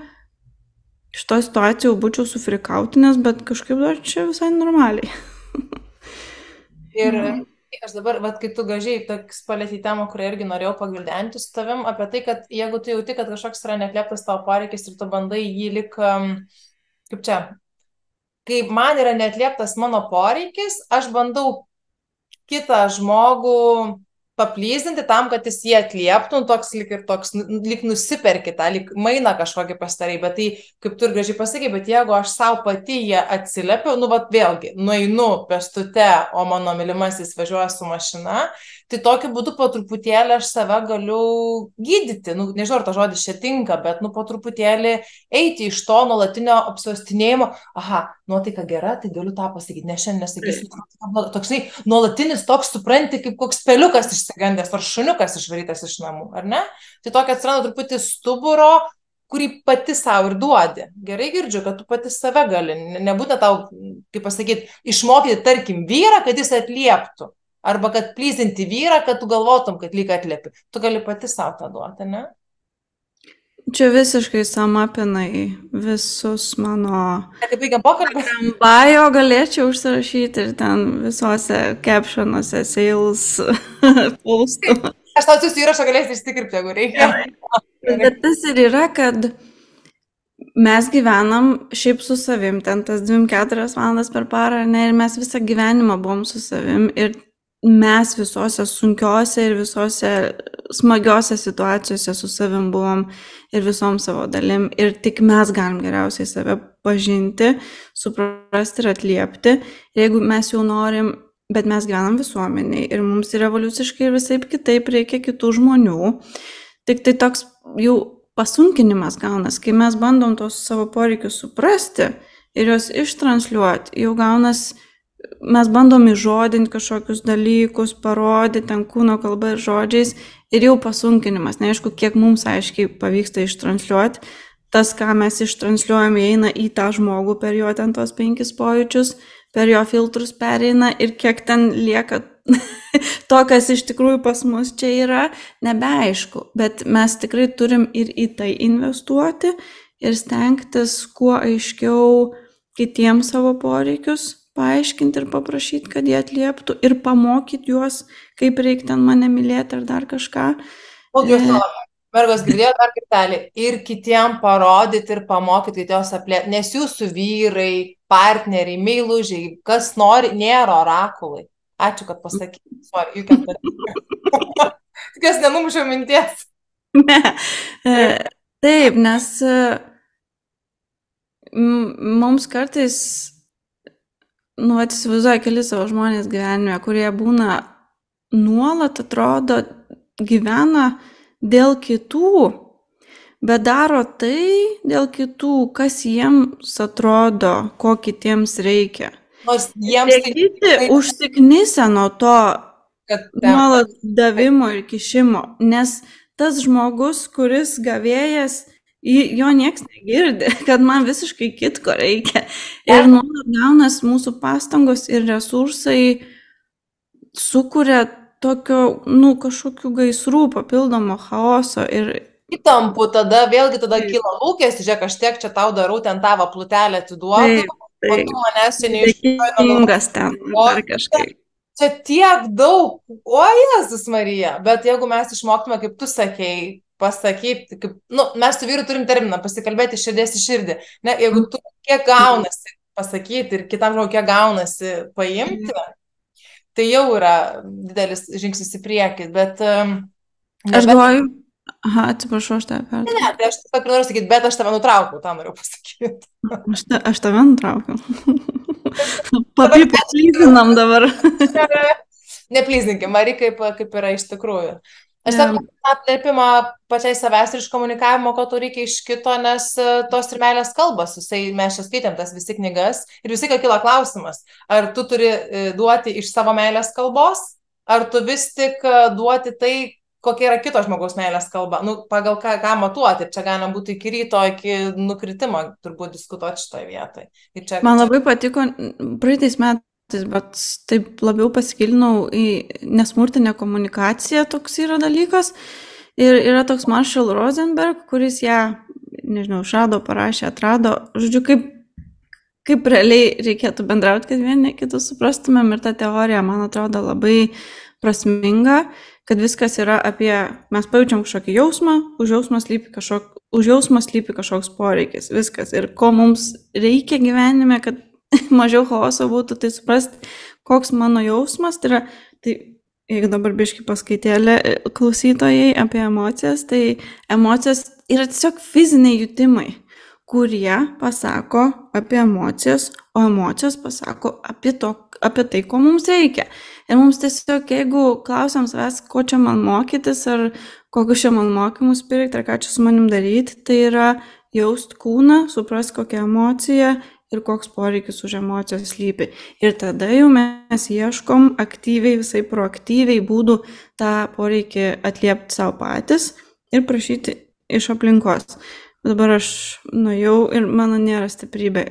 [SPEAKER 2] šitoj situacijų būčiau sufrikautinęs, bet kažkaip dar čia visai normaliai.
[SPEAKER 1] Ir aš dabar, kai tu gražiai toks palėtį temą, kurią irgi norėjau pagvildenti su tavim, apie tai, kad jeigu tu jauti, kad kažkoks yra neatlieptas tavo poreikis ir tu bandai jį kai man yra neatlieptas mano poreikis, aš bandau kitą žmogų paplyzdinti tam, kad jis jį atlieptų, lyg nusiperki tą, lyg mainą kažkokį pastarai, bet tai, kaip tu ir gražiai pasakai, bet jeigu aš savo pati jie atsiliepiu, vėlgi, nueinu pėstute, o mano mylimasis važiuoja su mašina, tai tokiu būdu po truputėlį aš save galiu gydyti, nežinau, ar to žodis čia tinka, bet po truputėlį eiti iš to nuolatinio apsvaustinėjimo, aha, nuotaika gera, tai galiu tą pasakyti, nes šiandien nesakysiu, toksai nuolatinis toks, supranti, kaip koks peliukas išsigandęs, ar šuniukas išvarytas iš namų, ar ne? Tai tokia atsiranda truputį stuburo, kurį pati savo ir duodi. Gerai girdžiu, kad tu pati save gali, nebūtų tau, kaip pasakyti, išmokyti, tarkim, vyrą, kad jis atlieptų. Arba kad plyzinti vyrą, kad tu galvotum, kad lyg atliepi. Tu gali pati savo tą duoti, ne?
[SPEAKER 2] Čia visiškai samapinai visus mano...
[SPEAKER 1] Kaip baigiam pokalbį?
[SPEAKER 2] Bio galėčiau užsirašyti ir ten visuose captionuose, sales postų.
[SPEAKER 1] Aš tau atsiųsiu įrašą, galėsi išsikirpti, jeigu reikia.
[SPEAKER 2] Bet tas ir yra, kad mes gyvenam šiaip su savim, ten tas 2-4 valandas per parą, ir mes visą gyvenimą buvom su savim ir mes visose sunkiose ir visose smagiose situacijose su savim buvom ir visom savo dalim ir tik mes galim geriausiai save pažinti, suprasti ir atliepti. Ir jeigu mes jau norim, bet mes gyvenam visuomeniai ir mums ir evoliuciškai ir visaip kitaip reikia kitų žmonių, tik tai toks jau pasunkinimas gaunas, kai mes bandom tos savo poreikius suprasti ir juos ištransliuoti, jau gaunas mes bandom įžodinti kažkokius dalykus, parodyti ten kūno kalba ir žodžiais ir jau pasunkinimas. Neaišku, kiek mums aiškiai pavyksta ištransliuoti. Tas, ką mes ištransliuojam, įeina į tą žmogų per jo ten tos 5 pojūčius, per jo filtrus pereina ir kiek ten lieka to, kas iš tikrųjų pas mus čia yra, nebeaišku. Bet mes tikrai turim ir į tai investuoti ir stengtis kuo aiškiau kitiems savo poreikius paaiškinti ir paprašyti, kad jie atlieptų ir pamokyti juos, kaip reikia ten mane mylėti ar dar kažką.
[SPEAKER 1] Mergos, girdėjo dar kartelį ir kitiem parodyti ir pamokyti, kad jos aplėpti, nes jūsų vyrai, partneriai, meilužiai, kas nori, nėra orakulai. Ačiū, kad pasakyti. Kas nenumušiau minties.
[SPEAKER 2] Ne. Taip, nes mums kartais, įsivaizduoju keli savo žmonės gyvenime, kurie būna nuolat, atrodo, gyvena dėl kitų, bet daro tai dėl kitų, kas jiems atrodo, ko kitiems reikia.
[SPEAKER 1] Nors jiems
[SPEAKER 2] tai kiti užsiknisę nuo to nuolat davimo ir kišimo, nes tas žmogus, kuris gavėjas, jo nieks negirdi, kad man visiškai kitko reikia. Ir nuolat gaunas mūsų pastangos ir resursai sukuria tokio, kažkokių gaisrų, papildomo chaoso ir
[SPEAKER 1] įtampų, vėlgi kyla lūkestis, žiūrėk, aš tiek čia tau darau, ten tavo plutelę atiduodu, o tu manęs čia
[SPEAKER 2] neiškingas ten, ar kažkaip.
[SPEAKER 1] Čia tiek daug, o Jėzus Marija, bet jeigu mes išmoktume, kaip tu sakei, pasakyti, mes su vyru turim terminą, pasikalbėti širdies į širdį, ne, jeigu tu kiek gaunasi pasakyti ir kitam žmogui kiek gaunasi paimti, tai jau yra didelis žingsnis į priekį, bet...
[SPEAKER 2] Aš galvoju, atsiprašau, aš tave pertraukiau.
[SPEAKER 1] Ne, tai aš taip noriu sakyti, bet aš tave nutraukiau, tą noriu pasakyti.
[SPEAKER 2] Aš tave nutraukiau. Paplyzinam dabar.
[SPEAKER 1] Neplyzinkim, Marija, kaip yra iš tikrųjų. Aš sakau, atliepimą pačiai savęs ir iš komunikavimo, ko tu reikia iš kito, nes tos ir meilės kalbos, mes čia skaitėm tas visi knygas ir visi, kai kyla klausimas, ar tu turi duoti iš savo meilės kalbos, ar tu vis tik duoti tai, kokia yra kito žmogaus meilės kalba, pagal ką matuoti, čia galima būti iki ryto, iki nukritimo, turbūt diskutuoti šitoje vietoje.
[SPEAKER 2] Man labai patiko praeitais metais, bet taip labiau pasigilinau į nesmurtinę komunikaciją, toks yra dalykas. Ir yra toks Marshall Rosenberg, kuris ją, nežinau, išrado, parašė, atrado. Žodžiu, kaip realiai reikėtų bendrauti, kad vieni kitus suprastumėm. Ir ta teorija, man atrodo, labai prasminga, kad viskas yra apie, mes pajaučiam kažkokį jausmą, už jausmą slypi kažkoks poreikis, viskas. Ir ko mums reikia gyvenime, kad mažiau chaoso būtų, tai suprast, koks mano jausmas, tai yra, jeigu dabar biški paskaitėlė klausytojai apie emocijas, tai emocijos yra tiesiog fiziniai jutimai, kurie pasako apie emocijas, o emocijos pasako apie tai, ko mums reikia. Ir mums tiesiog, jeigu klausiam savęs, ko čia man mokytis, ar kokius čia man mokymus pirkti, ar ką čia su manim daryti, tai yra jaust kūną, suprast kokią emociją ir koks poreikis už emocijos slypi. Ir tada jau mes ieškom aktyviai, visai proaktyviai būdų tą poreikį atliepti savo patys ir prašyti iš aplinkos. Dabar aš nuėjau ir mano nėra stiprybė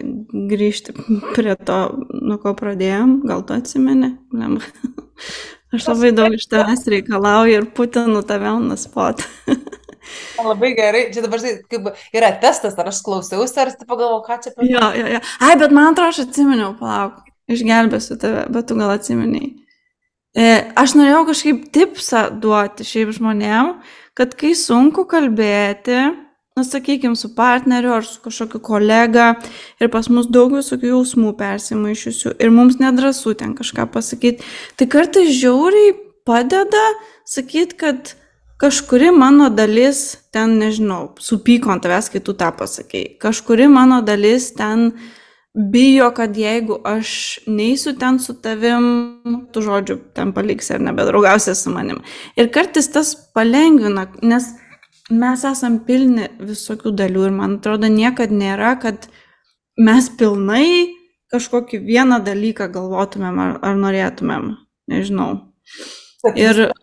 [SPEAKER 2] grįžti prie to, nuo ko pradėjom. Gal tu atsimeni? Aš labai daug iš tavęs reikalauju ir putinu tave on the spot.
[SPEAKER 1] Labai gerai. Čia dabar kaip yra testas, ar aš klausiausi, ar pagalvojau, ką čia apie...
[SPEAKER 2] Jo. Ai, bet man atrodo, aš atsiminiau, palauk, išgelbėsiu tave, bet tu gal atsiminiai. Aš norėjau kažkaip tipsą duoti šiaip žmonėm, kad kai sunku kalbėti, sakykime, su partneriu ar su kažkokiu kolega ir pas mus daug visokių jausmų persimaišusių ir mums nedrąsu ten kažką pasakyti, tai kartais žiauriai padeda sakyti, kad kažkuri mano dalis ten, nežinau, supyko ant tavęs, kai tu tą pasakei. Kažkuri mano dalis ten bijo, kad jeigu aš neisiu ten su tavim, tu žodžiu, ten paliksi ar nebedraugausi su manim. Ir kartais tas palengvina, nes mes esam pilni visokių dalių ir man atrodo niekad nėra, kad mes pilnai kažkokį vieną dalyką galvotumėm ar norėtumėm, nežinau. Ir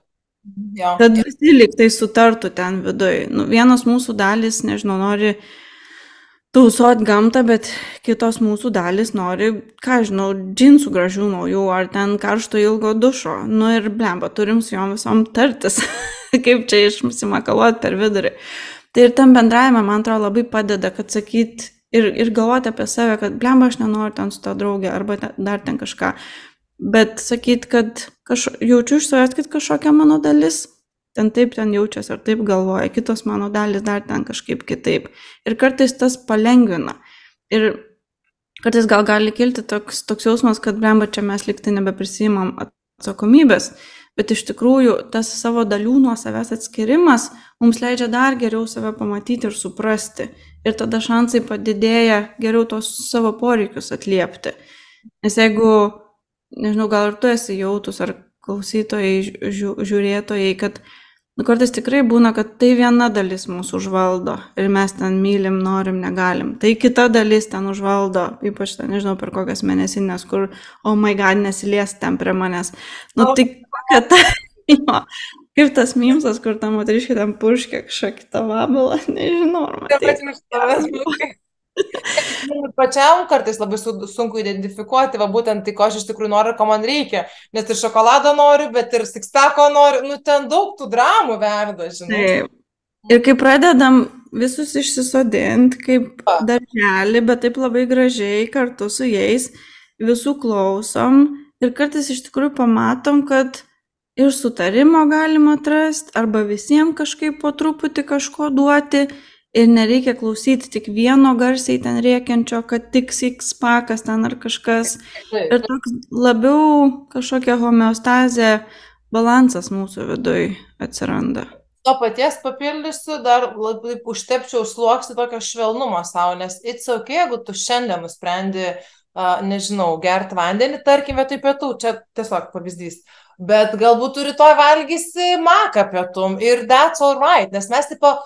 [SPEAKER 2] kad visi lyg tai sutartų ten viduj. Vienos mūsų dalis, nežinau, nori tausot gamtą, bet kitos mūsų dalis nori, džinsų gražių naujų, ar ten karšto ilgo dušo. Ir blemba, turim su jom visom tartis, kaip čia išsimakaluot per vidurį. Tai ir tam bendravime, man atrodo, labai padeda, kad sakyt ir galvoti apie save, kad blemba, aš nenoriu ten su ta draugė, arba dar ten kažką. Bet sakyt, kad jaučiu iš savęs, kad kažkokia mano dalis ten taip ten jaučiasi ar taip galvoja, kitos mano dalis dar ten kažkaip kitaip. Ir kartais tas palengvina. Ir kartais gal gali kilti toks jausmas, kad blemba čia mes liktai nebeprisimam atsakomybės. Bet iš tikrųjų tas savo dalių nuo savęs atskirimas mums leidžia dar geriau save pamatyti ir suprasti. Ir tada šansai padidėja geriau tos savo poreikius atliepti. Nes jeigu, nežinau, gal ir tu esi jautus ar klausytojai, žiūrėtojai, kad kartais tikrai būna, kad tai viena dalis mūsų užvaldo ir mes ten mylim, norim, negalim. Tai kita dalis ten užvaldo, ypač ten, nežinau, per kokias mėnesinės, kur, oh my god, nesilies ten prie manęs. Nu, tai kokia ta, jo, kaip tas mimsas, kur ta moteriškė ten purškia kažkokį tą vabalą, nežinau, ar matei.
[SPEAKER 1] Pačiam kartais labai sunku identifikuoti, va būtent tai, ko aš iš tikrųjų noriu, ko man reikia. Nes ir šokoladą noriu, bet ir sixpacko noriu. Nu, ten daug tų dramų verda, žinai.
[SPEAKER 2] Taip. Ir kai pradedam visus išsisodinti, kaip darželį, bet taip labai gražiai kartu su jais, visų klausom. Ir kartais iš tikrųjų pamatom, kad ir sutarimo galima atrasti, arba visiems kažkaip po truputį kažko duoti. Ir nereikia klausyti tik vieno garsiai ten rėkiančio, kad tik sixpackas ten ar kažkas. Ir toks labiau kažkokia homeostazė, balansas mūsų viduj atsiranda.
[SPEAKER 1] To paties papildysiu, dar labai užtepčiau sluoksnį tokio švelnumo savo, nes it's okay, jeigu tu šiandien nusprendi, nežinau, gerti vandenį, tarkim, vietoj pietų, čia tiesiog pavyzdys. Bet galbūt tu rytoj valgysi maką pietum ir that's all right, nes mes tipo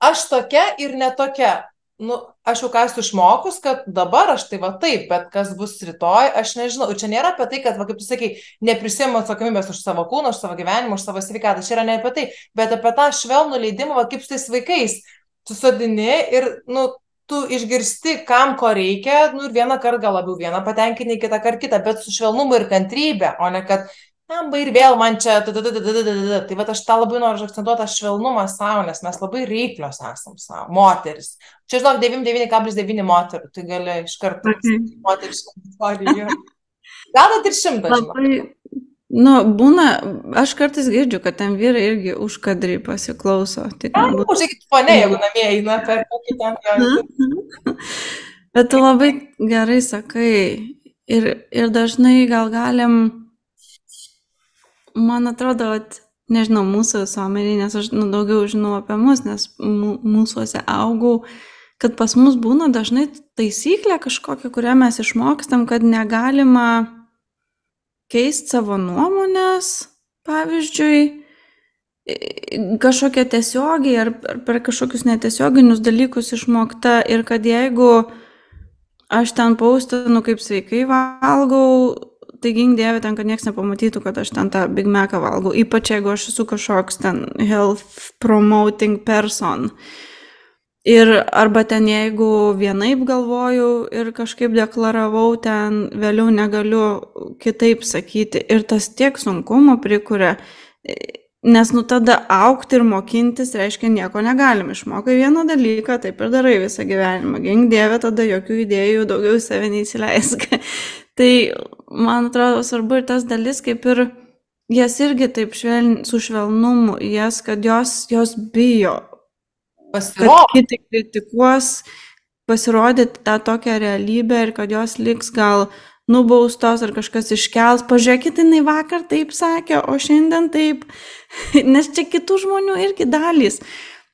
[SPEAKER 1] aš tokia ir netokia. Nu, aš jau ką esu išmokus, kad dabar aš tai va taip, bet kas bus rytoj, aš nežinau. Ir čia nėra apie tai, kad, va, kaip tu sakai, neprisiimu atsakomybės už savo kūną, už savo gyvenimą, už savo sveikatą. Čia yra ne apie tai, bet apie tą švelnų leidimą, va, kaip su tais vaikais. Tu sodini ir, nu, tu išgirsti, kam ko reikia, nu, ir vieną kartą gal labiau vieną patenkinai, kitą kartą kitą, bet su švelnumu ir kantrybė, o ne kad ir vėl man čia, tai va aš tą labai noriu akcentuoti, tą švelnumą savo, nes mes labai reiklios esam savo, moteris. Čia žinok, 99,9 moterų, tai gali iš karto moterišką istoriją. Gal net ir 100, žinok.
[SPEAKER 2] Nu, būna, aš kartais girdžiu, kad ten vyrai irgi už kadrį pasiklauso.
[SPEAKER 1] Užėkit fone, jeigu namie eina per kokį ten.
[SPEAKER 2] Bet tu labai gerai sakai ir dažnai gal galim, man atrodo, nežinau, mūsų visuomenė, nes aš daugiau žinau apie mus, nes mūsuose augau, kad pas mus būna dažnai taisyklė kažkokia, kurią mes išmokstam, kad negalima keisti savo nuomonės, pavyzdžiui, kažkokia tiesiogiai ar per kažkokius netiesioginius dalykus išmokta ir kad jeigu aš ten paustinu, kaip sveikai valgau, tai gink dieve ten, kad nieks nepamatytų, kad aš ten tą Big Mac'ą valgau, ypač jeigu aš esu kažkoks ten health promoting person. Ir arba ten jeigu vienaip galvoju ir kažkaip deklaravau, ten vėliau negaliu kitaip sakyti. Ir tas tiek sunkumo prikuria, nes nu tada augti ir mokintis reiškia nieko negalim. Išmokai vieną dalyką, taip ir darai visą gyvenimą. Gink dieve, tada jokių idėjų daugiau į save neįsileisk. Tai man atrodo svarbu ir tas dalis, kaip ir jas irgi taip su švelnumu, jas, kad jos bijo, kad kiti kritikuos, pasirodyti tą tokią realybę ir kad jos liks gal nubaustos ar kažkas iškels. Pažiūrėkit, jinai vakar taip sakė, o šiandien taip, nes čia kitų žmonių irgi dalys.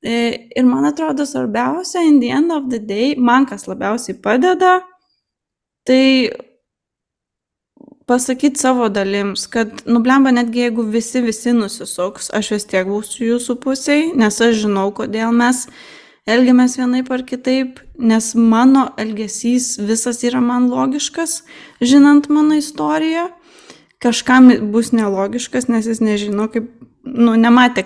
[SPEAKER 2] Ir man atrodo svarbiausia, in the end of the day, man kas labiausiai padeda, tai pasakyti savo dalims, kad, blemba, netgi jeigu visi nusisuks, aš vis tiek būsiu jūsų pusėj, nes aš žinau, kodėl mes elgiamės vienaip ar kitaip, nes mano elgesys visas yra man logiškas, žinant mano istoriją. Kažkam bus nelogiškas, nes jis nežino, kaip, nematė,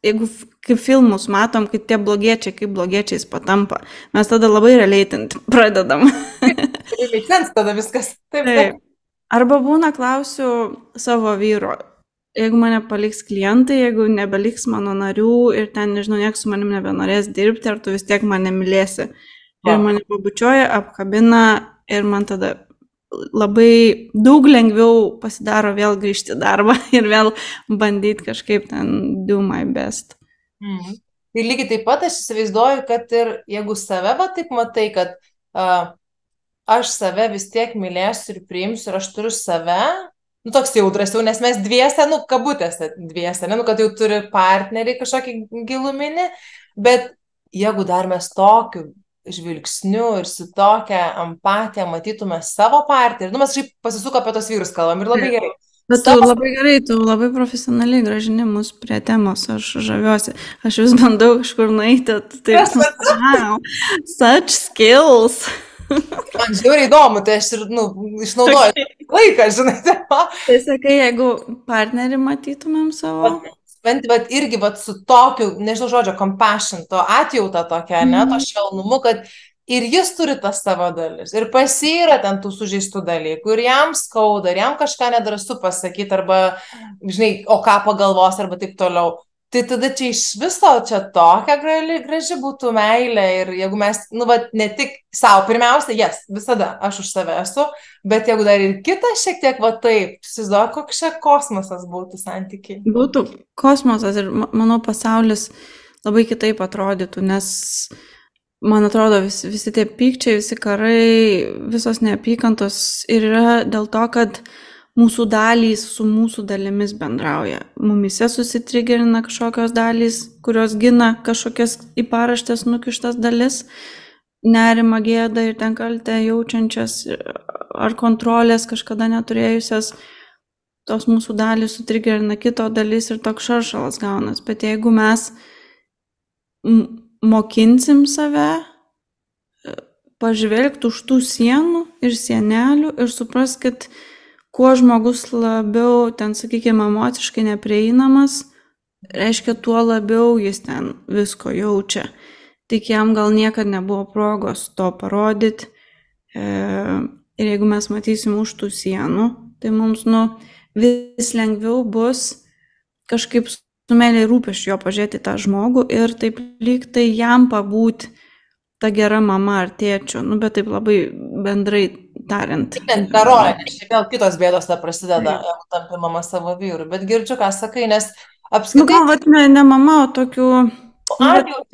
[SPEAKER 2] jeigu kaip filmus matom, kaip tie blogiečiai, kaip blogiečiais patampa, mes tada labai relatint pradedam.
[SPEAKER 1] Relatint tada viskas. Taip.
[SPEAKER 2] Arba būna klausiu savo vyro, jeigu mane paliks klientai, jeigu nebeliks mano narių ir ten, nežinau, nieks su manim nebenorės dirbti, ar tu vis tiek mane mylėsi. Ir mane pabučioja, apkabina ir man tada labai daug lengviau pasidaro vėl grįžti į darbą ir vėl bandyti kažkaip ten do my best.
[SPEAKER 1] Tai lygiai taip pat aš įsivaizduoju, kad ir jeigu save va taip matai, kad aš save vis tiek mylėsiu ir priimsiu ir aš turiu save, nu, toks jau drąsiau, nes mes dviese, nu, kabutėse dviese, ne, nu, kad jau turi partnerį kažkokį giluminį, bet jeigu dar mes tokiu žvilgsniu ir su tokia empatija matytume savo partnerį, nu, mes šiaip pasisuko apie tos vyrus kalbam ir labai gerai.
[SPEAKER 2] Bet tu labai gerai, tu labai profesionaliai gražini mus prie temos, aš žaviuosi. Aš vis bandau kažkur nueiti, taip, wow, such skills.
[SPEAKER 1] Man žiauriai įdomu, tai aš ir, nu, išnaudoju laiką, žinai.
[SPEAKER 2] Tai sakai, jeigu partnerį matytumėm savo.
[SPEAKER 1] Bet irgi vat, su tokiu, nežinau žodžio, compassion, to atjautą tokia, ne, to švelnumu, kad ir jis turi tas savo dalis, ir pas jį yra ten tų sužeistų dalykų, ir jam skauda, ir jam kažką nedrąsu pasakyti, arba, žinai, o ką pagalvos, arba taip toliau. Tai tada čia iš viso čia tokia graži būtų meilė, ir jeigu mes, nu, va, ne tik savo, pirmiausia, visada aš už save esu, bet jeigu dar ir kitas šiek tiek, va taip, įsivaizduoju, koks čia kosmosas būtų santykiai.
[SPEAKER 2] Būtų kosmosas ir manau pasaulis labai kitaip atrodytų, nes man atrodo visi tie pykčiai, visi karai, visos neapykantos ir yra dėl to, kad mūsų dalys su mūsų dalimis bendrauja. Mumise susitrigerina kažkokios dalys, kurios gina kažkokias į paraštės nukištas dalis, nerima, gėda ir ten kaltę jaučiančias ar kontrolės kažkada neturėjusias. Tos mūsų dalys sutrigerina kito dalis ir toks šaršalas gaunas. Bet jeigu mes mokinsim save pažvelgti už tų sienų ir sienelių ir supras, kad kuo žmogus labiau ten, sakykime, emociškai neprieinamas, reiškia, tuo labiau jis ten visko jaučia. Tik jam gal niekada nebuvo progos to parodyti. Ir jeigu mes matysim už tų sienų, tai mums vis lengviau bus kažkaip su meilė rūpesčiu jo pažiūrėti tą žmogų ir taip lyg tai jam pabūt ta gera mama ar tėčiu, bet taip labai bendrai tariant.
[SPEAKER 1] Ta rolė, nes čia vėl kitos bėdos prasideda, jeigu tampi mama savo vyrui, bet girdžiu, ką sakai, nes apskritai...
[SPEAKER 2] gal vat ne mama, o tokių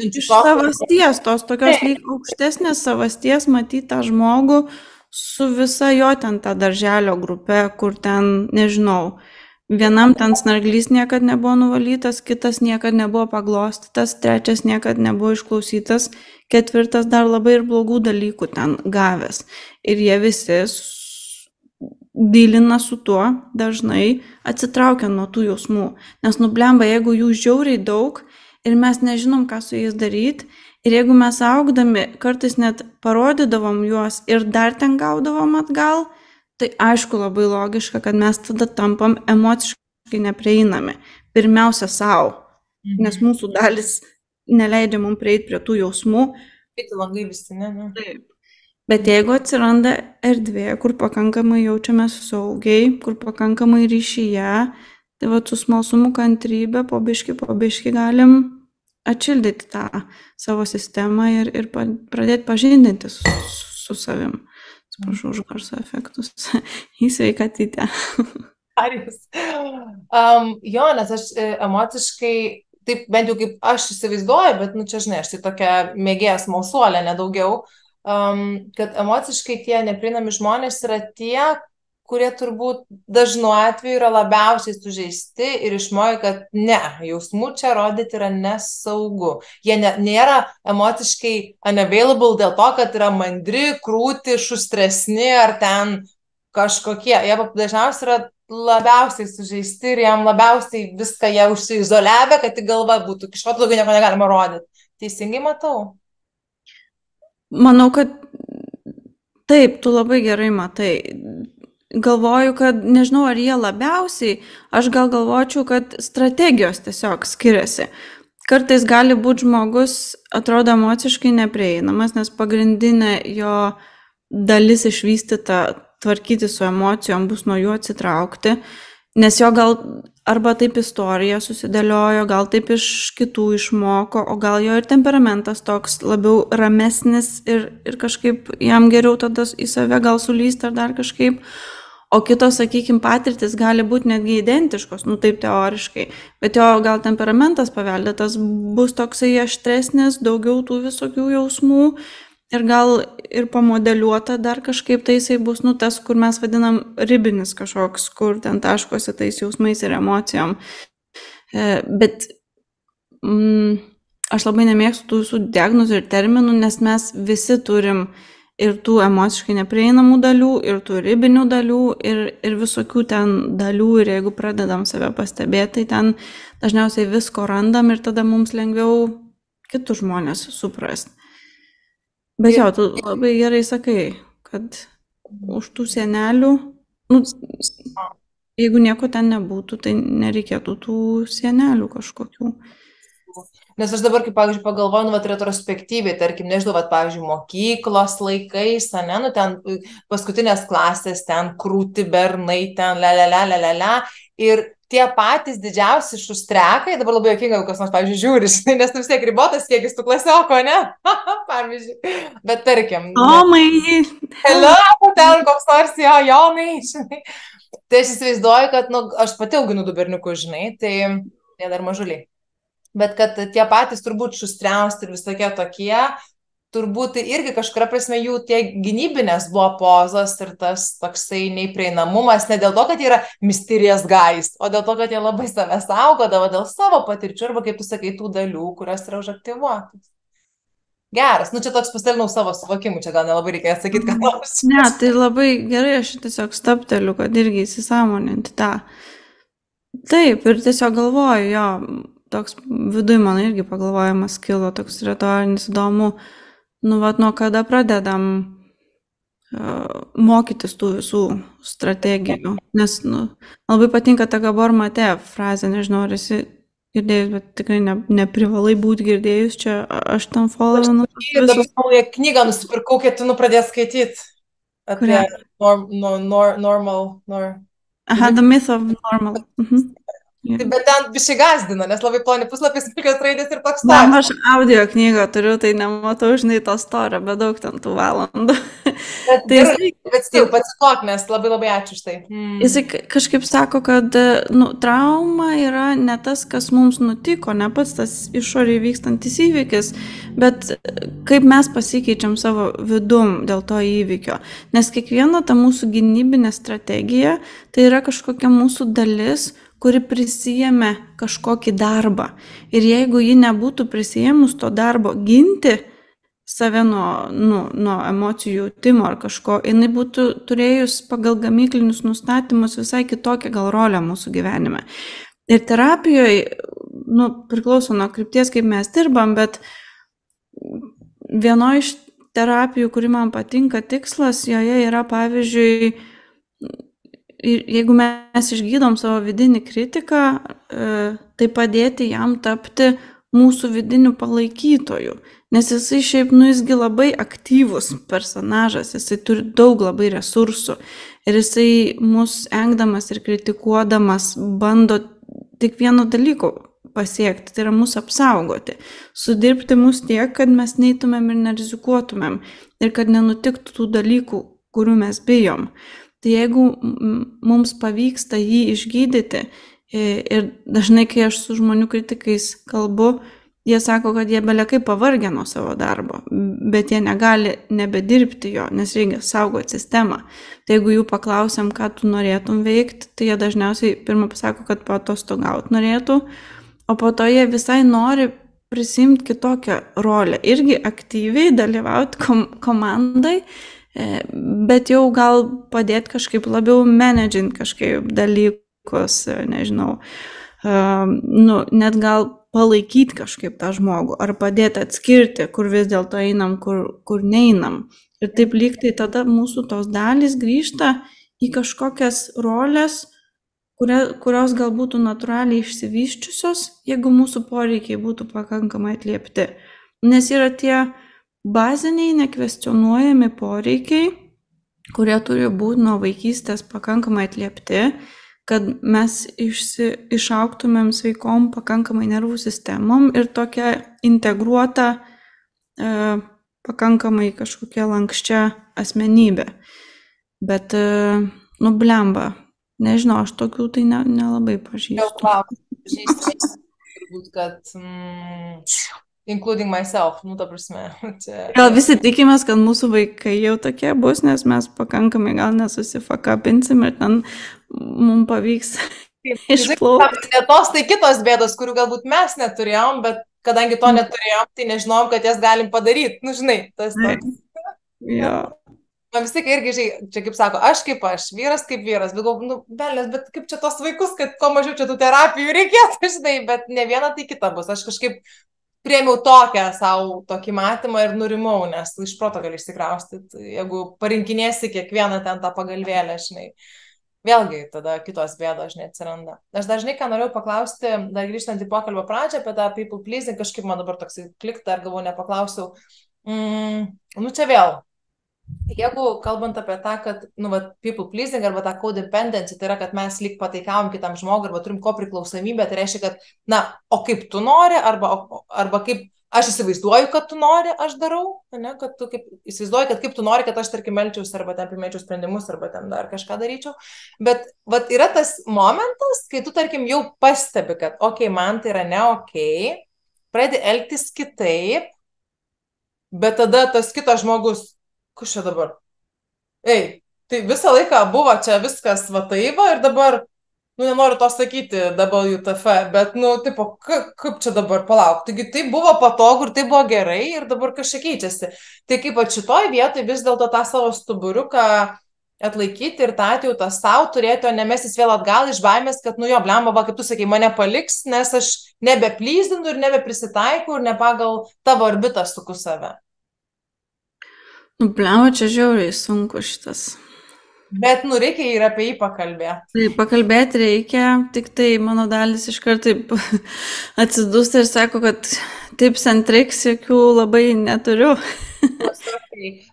[SPEAKER 2] iš savasties, tos tokios lyg aukštesnės savasties matyti tą žmogų su visa jo ten ta darželio grupė, kur ten, nežinau, vienam ten snarglys niekad nebuvo nuvalytas, kitas niekad nebuvo paglostytas, trečias niekad nebuvo išklausytas, ketvirtas dar labai ir blogų dalykų ten gavęs. Ir jie visi dylina su tuo, dažnai atsitraukia nuo tų jausmų. Nes nublemba, jeigu jų žiauriai daug ir mes nežinom, ką su jais daryti, ir jeigu mes augdami kartais net parodydavom juos ir dar ten gaudavom atgal, tai aišku labai logiška, kad mes tada tampam emociškai neprieinami. Pirmiausia savo, nes mūsų dalis neleidžia mums prieiti prie tų jausmų.
[SPEAKER 1] Tai langai visi, ne?
[SPEAKER 2] Taip. Bet jeigu atsiranda erdvė, kur pakankamai jaučiamės saugiai, kur pakankamai ryšyje, tai va su smalsumu, kantrybė, po biški galim atšildyti tą savo sistemą ir pradėti pažindinti su savim. Atsiprašau už garso efektus. Į sveikatytę.
[SPEAKER 1] Ar jūs? Jo, nes aš emociškai, taip bent jau kaip aš įsivaizduoju, bet, čia žinai, aš tai tokia mėgėja smalsuolė, nedaugiau, kad emociškai tie neprieinami žmonės yra tie, kurie turbūt dažnu atveju yra labiausiai sužeisti ir išmoja, kad ne, jausmų čia rodyti yra nesaugu. Jie nėra emociškai unavailable dėl to, kad yra mandri, krūti, šustresni ar ten kažkokie. Jie dažniausiai yra labiausiai sužeisti ir jam labiausiai viską jie užsiizoliavę, kad į galvą būtų kažko daugiau nieko negalima rodyti. Teisingai matau?
[SPEAKER 2] Manau, kad taip, tu labai gerai matai. Galvoju, kad nežinau, ar jie labiausiai, aš gal galvočiau, kad strategijos tiesiog skiriasi. Kartais gali būti žmogus, atrodo emociškai neprieinamas, nes pagrindinė jo dalis išvystyta tvarkyti su emocijom bus nuo jų atsitraukti, nes jo gal arba taip istorija susidėliojo, gal taip iš kitų išmoko, o gal jo ir temperamentas toks labiau ramesnis ir kažkaip jam geriau tada į save gal sulysti ar dar kažkaip. O kitos, sakykime, patirtis gali būti netgi identiškos, taip teoriškai, bet jo gal temperamentas paveldėtas bus toksai aštresnis, daugiau tų visokių jausmų ir gal ir pamodeliuota dar kažkaip tai jisai bus, nu, tas, kur mes vadinam ribinis kažkoks, kur ten taškosi tais jausmais ir emocijom. Bet aš labai nemėgstu tų visų diagnozių ir terminų, nes mes visi turim ir tų emociškai neprieinamų dalių, ir tų ribinių dalių, ir visokių ten dalių, ir jeigu pradedam save pastebėti, tai ten dažniausiai visko randam ir tada mums lengviau kitus žmonės suprasti. Bet jo, tu labai gerai sakai, kad už tų sienelių, nu, jeigu nieko ten nebūtų, tai nereikėtų tų sienelių kažkokių.
[SPEAKER 1] Nes aš dabar, kaip, pavyzdžiui, pagalvoju, nu, retrospektyviai, tarkim, nežinau, pavyzdžiui, mokyklos laikais, ne, nu, ten paskutinės klasės, ten krūti bernai, ten ir tie patys didžiausi šustrekai, dabar labai jokinga, kas nors, pavyzdžiui, žiūri, nes tu vis tiek ribotas kiekis tų klasioko, ne? Pavyzdžiui, bet tarkim.
[SPEAKER 2] Tomai!
[SPEAKER 1] Hello, ten koks nors jo, Jonai, žinai. Tai aš įsivaizduoju, kad, nu, aš pati auginu du berniukus, žinai, tai jie dar mažuliai. Bet kad tie patys turbūt šustriausi ir visokie tokie, turbūt irgi kažkuria prasme jų tie gynybinės buvo pozos ir tas toksai neįprieinamumas, ne dėl to, kad jie yra mysterious guys, o dėl to, kad jie labai save saugodavo dėl savo patirčių arba, kaip tu sakai, tų dalių, kurios yra užaktyvuotas. Geras, nu čia toks pasidalinau savo suvokimu, čia gal nelabai reikia atsakyti, ką nors.
[SPEAKER 2] Ne, tai labai gerai, aš tiesiog stapteliu, kad irgi įsisąmoninti tą. Taip, ir tiesiog galvoju, jo, toks viduj man irgi pagalvojimas kilo, toks retorinis įdomu, nu, vat, nuo kada pradedam mokytis tų visų strategijų, nes, nu, labai patinka ta Gabor Mate frazė, nežinau, ar esi girdėjus, bet tikrai neprivalai būti girdėjus, čia aš tam followinu.
[SPEAKER 1] Ir dabar naują knygą nusipirkau, ketinu pradėti skaityti apie normal.
[SPEAKER 2] Aha, The Myth of Normal.
[SPEAKER 1] Tai, bet ten biškai gazdina, nes labai ploni puslapis, pilkas raidės ir toks
[SPEAKER 2] storas. Na, aš audio knygą turiu, tai nematau, žinai, to storą, bet daug ten tų valandų.
[SPEAKER 1] Bet stil, pacituok, nes labai ačiū už tai.
[SPEAKER 2] Jisai kažkaip sako, kad nu, trauma yra ne tas, kas mums nutiko, ne pats tas išoriai vykstantis įvykis, bet kaip mes pasikeičiam savo vidum dėl to įvykio. Nes kiekviena ta mūsų gynybinė strategija, tai yra kažkokia mūsų dalis, kuri prisijėmė kažkokį darbą. Ir jeigu ji nebūtų prisijėmus to darbo ginti save nuo emocijų jautimo ar kažko, jinai būtų turėjus pagal gamyklinius nustatymus visai kitokią gal rolę mūsų gyvenime. Ir terapijoje, nu, priklauso nuo krypties, kaip mes dirbam, bet vieno iš terapijų, kuri man patinka tikslas, joje yra, pavyzdžiui, jeigu mes išgydom savo vidinį kritiką, tai padėti jam tapti mūsų vidinių palaikytojų. Nes jisai šiaip, nu, jisgi labai aktyvus personažas, jisai turi daug labai resursų. Ir jisai mus engdamas ir kritikuodamas bando tik vieno dalyko pasiekti, tai yra mus apsaugoti. Sudirbti mus tiek, kad mes neitumėm ir nerizikuotumėm. Ir kad nenutiktų tų dalykų, kurių mes bijom. Tai jeigu mums pavyksta jį išgydyti ir dažnai, kai aš su žmonių kritikais kalbu, jie sako, kad jie belekai pavargę nuo savo darbo, bet jie negali nebedirbti jo, nes reikia saugoti sistemą. Tai jeigu jų paklausiam, ką tu norėtum veikti, tai jie dažniausiai pirmą pasako, kad paatostogauti norėtų, o po to jie visai nori prisimti kitokią rolę, irgi aktyviai dalyvauti komandai, bet jau gal padėti kažkaip labiau managint kažkaip dalykus, nežinau, nu, net gal palaikyti kažkaip tą žmogų, ar padėti atskirti, kur vis dėlto einam, kur neinam. Ir taip lygtai tada mūsų tos dalys grįžta į kažkokias rolės, kurios gal būtų natūraliai išsivyščiusios, jeigu mūsų poreikiai būtų pakankamai atliepti. Nes yra tie baziniai, nekvestionuojami poreikiai, kurie turi būti nuo vaikystės pakankamai atliepti, kad mes išaugtumėm sveikom pakankamai nervų sistemom ir tokia integruota, pakankamai kažkokia lankščia asmenybė. Bet, nu, blemba, nežinau, aš tokių tai nelabai pažįstu.
[SPEAKER 1] Turbūt, kad including myself, nu, ta prasme. Čia,
[SPEAKER 2] Gal visi tikimės, kad mūsų vaikai jau tokie bus, nes mes pakankamai gal nesusifakapinsim ir ten mums pavyks išplaukti.
[SPEAKER 1] Ne tos, tai kitos bėdos, kurių galbūt mes neturėjom, bet kadangi to neturėjom, tai nežinom, kad jas galim padaryti. Nu, žinai, tas toks.
[SPEAKER 2] Jo.
[SPEAKER 1] Man vis tik irgi, žinai, čia kaip sako, aš kaip aš, vyras kaip vyras, bet galvoju, nu, belės, bet kaip čia tos vaikus, kad kuo mažiau čia tų terapijų reikėtų, žinai, bet ne viena tai kita bus. Aš kažkaip priėmiau tokią savo tokį matymą ir nurimau, nes iš proto gali išsikraustyti, jeigu parinkinėsi kiekvieną ten tą pagalvėlę, žinai. Vėlgi, tada kitos bėdos, žinai, atsiranda. Aš dažnai, ką norėjau paklausti, dar grįžtant į pokalbio pradžią apie tą people pleasing, kažkaip man dabar toksai klikta, ar galvoju, nepaklausiau. Nu, čia vėl. Jeigu kalbant apie tą, kad, nu, va, people pleasing arba tą codependency, tai yra, kad mes lyg pataikavom kitam žmogui arba turim ko priklausomybę, tai reiškia, kad, na, o kaip tu nori, arba kaip aš įsivaizduoju, kad tu nori, aš darau, ne, kad tu kaip įsivaizduoji, kad kaip tu nori, kad aš, tarkim, melčiausi, arba ten primėčiau sprendimus, arba ten dar kažką daryčiau. Bet, va, yra tas momentas, kai tu, tarkim, jau pastebi, kad, okei, man tai yra ne okei, pradedi elgtis kitaip, bet tada tas kitas žmogus, kas čia dabar? Ei, tai visą laiką buvo čia viskas va taip ir dabar, nu, nenoriu to sakyti WTF, bet, nu, tipo, kaip čia dabar palauk? Taigi tai buvo patogu ir tai buvo gerai ir dabar kažkiek keičiasi. Tai kaip va šitoj vietoj vis dėlto tą savo stuburiuką atlaikyti ir tą atjautą savo turėti, o nemesis vėl atgal iš baimės, kad, nu jo, blemba, va, kaip tu sakai, mane paliks, nes aš nebeplyzdinu ir nebeprisitaikau ir ne pagal tavo orbitą suku save.
[SPEAKER 2] Nu, blemba, čia žiauriai sunku šitas.
[SPEAKER 1] Bet, nu, reikia ir apie jį pakalbėti.
[SPEAKER 2] Tai pakalbėti reikia, tik tai mano dalis iškart taip atsidūsta ir sako, kad tips and tricks jokių labai neturiu.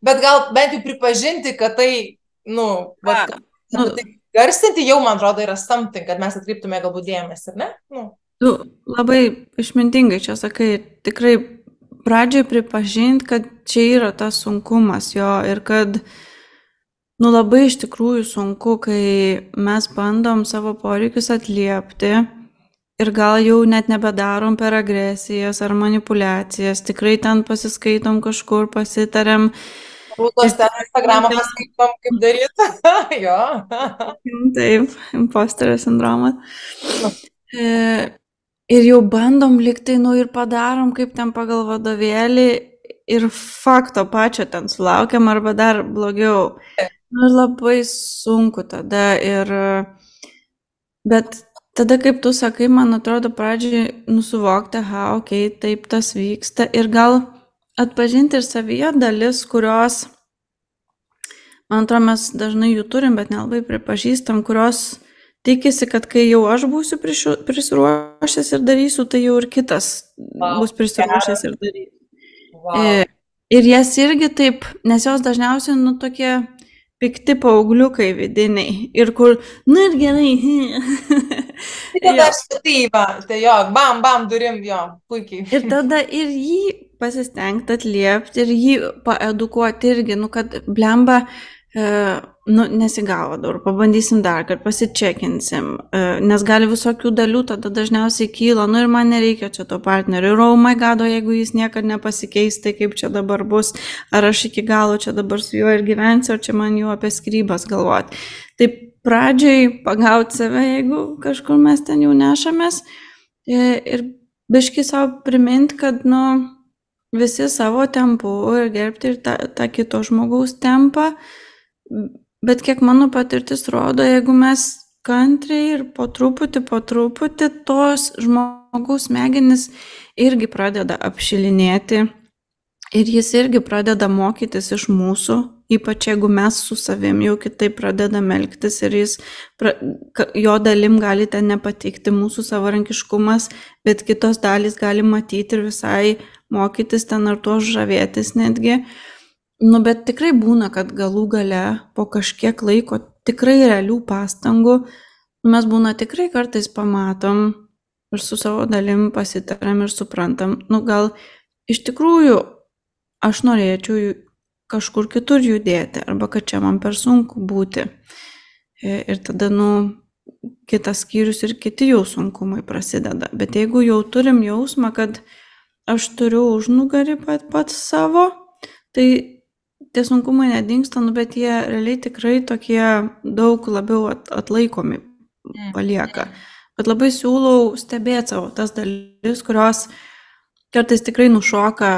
[SPEAKER 1] Bet gal bent jau pripažinti, kad tai, nu, tai garsinti jau, man atrodo, yra something, kad mes atkreiptume galbūt dėmesį, ne?
[SPEAKER 2] Tu labai išmintingai čia sakai, tikrai pradžiai pripažinti, kad čia yra tas sunkumas jo ir kad, nu, labai iš tikrųjų sunku, kai mes bandom savo poreikius atliepti ir gal jau net nebedarom per agresijas ar manipulacijas, tikrai ten pasiskaitom kažkur, pasitarėm.
[SPEAKER 1] Rūtos ten Instagramą paskaitom, kaip daryti. Jo.
[SPEAKER 2] Taip, imposterio sindromas. Ir jau bandom liktai, nu, ir padarom, kaip ten pagal vadovėlį ir fakto pačio ten sulaukiam arba dar blogiau. Nu, labai sunku tada bet tada, kaip tu sakai, man atrodo, pradžiai nusivokti, okei, taip tas vyksta ir gal atpažinti ir savyje dalis, kurios, man atrodo, mes dažnai jų turim, bet nelabai pripažįstam, kurios tikisi, kad kai jau aš būsiu prisiruošęs ir darysiu, tai jau ir kitas bus prisiruošęs ir darysiu. Wow. Ir jas irgi taip, nes jos dažniausiai, nu, tokie pikti paaugliukai vidiniai. Ir kur, nu ir gerai.
[SPEAKER 1] Tai tada aš statyba, tai jo, bam, bam, durim, jo, puikiai.
[SPEAKER 2] Ir tada ir jį pasistengti atliepti ir jį paedukuoti irgi, nu, kad blemba, nu, nesigavo dabar, pabandysim dar, kad pasičekinsim, nes gali visokių dalių, tada dažniausiai kyla, nu ir man nereikia čia to partnerio, ir oh my god, jeigu jis niekad nepasikeis, tai kaip čia dabar bus, ar aš iki galo čia dabar su juo ir gyvensiu, ar čia man jau apie skyrybas galvoti. Tai pradžiai pagauti save, jeigu kažkur mes ten jau nešamės, ir biški savo priminti, kad, nu, visi savo tempu ir gerbti ir tą kito žmogaus tempą. Bet kiek mano patirtis rodo, jeigu mes kantriai ir po truputį tos žmogaus smegenys irgi pradeda apšilinėti ir jis irgi pradeda mokytis iš mūsų, ypač jeigu mes su savim jau kitaip pradedam elgtis ir jo dalim gali ten nepatikti mūsų savarankiškumas, bet kitos dalys gali matyti ir visai mokytis ten ar to žavėtis netgi. Nu, bet tikrai būna, kad galų gale po kažkiek laiko tikrai realių pastangų, mes būna tikrai kartais pamatom ir su savo dalim pasitarėm ir suprantam, nu gal iš tikrųjų aš norėčiau kažkur kitur judėti arba kad čia man per sunku būti. Ir tada, nu, kitas skyrius ir kiti jau sunkumai prasideda. Bet jeigu jau turim jausmą, kad aš turiu užnugarį pats savo, tai tie sunkumai nedingsta, nu, bet jie realiai tikrai tokie daug labiau atlaikomi palieka. Bet labai siūlau stebėti savo tas dalis, kurios kartais tikrai nušoka,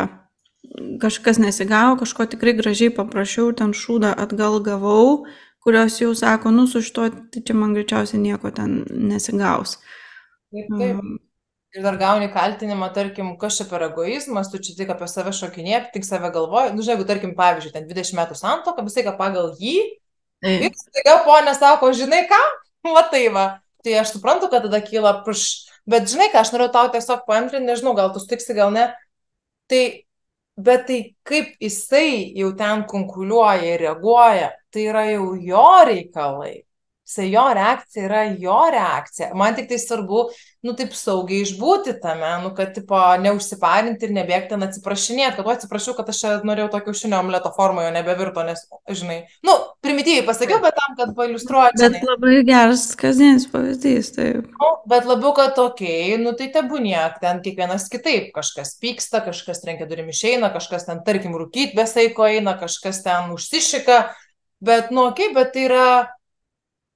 [SPEAKER 2] kažkas nesigavo, kažko tikrai gražiai paprašiau, ten šūdą atgal gavau, kurios jau sako, nu, su šito, tai čia man greičiausiai nieko ten nesigaus.
[SPEAKER 1] Taip. Ir dar gauni kaltinimą, tarkim, kas čia per egoizmas, tu čia tik apie save šokinėti, tik save galvoji. Nu, jeigu, tarkim, pavyzdžiui, ten 20 metų santuoka, visai ką pagal jį, ir staiga ponė sako, žinai ką, matai va. Tai aš suprantu, kad tada kyla bet žinai ką, aš noriu tau tiesiog paantrinti, nežinau, gal tu stiksi, gal ne. Bet tai kaip jisai jau ten konkuliuoja ir reaguoja, tai yra jau jo reikalai. Jo reakcija yra jo reakcija. Man tik tai svarbu, nu, taip saugiai išbūti tame, nu, kad, tipo, neužsiparinti ir nebėgti ten atsiprašinėti, kad, atsiprašau, kad aš čia norėjau to kiaušinio omleto formą, jo nebevirto, nes, žinai, nu, primityviai pasakiau, bet tam, kad pailiustruoti.
[SPEAKER 2] Bet labai geras kasdienis pavyzdys, taip.
[SPEAKER 1] Nu, bet labiau, kad tokiai, nu, tai tebūniek, ten kiekvienas kitaip, kažkas pyksta, kažkas trenkia durim išeina, kažkas ten, tarkim, rūkyt be saiko eina, kažkas ten užsišika, bet, nu, bet tai yra,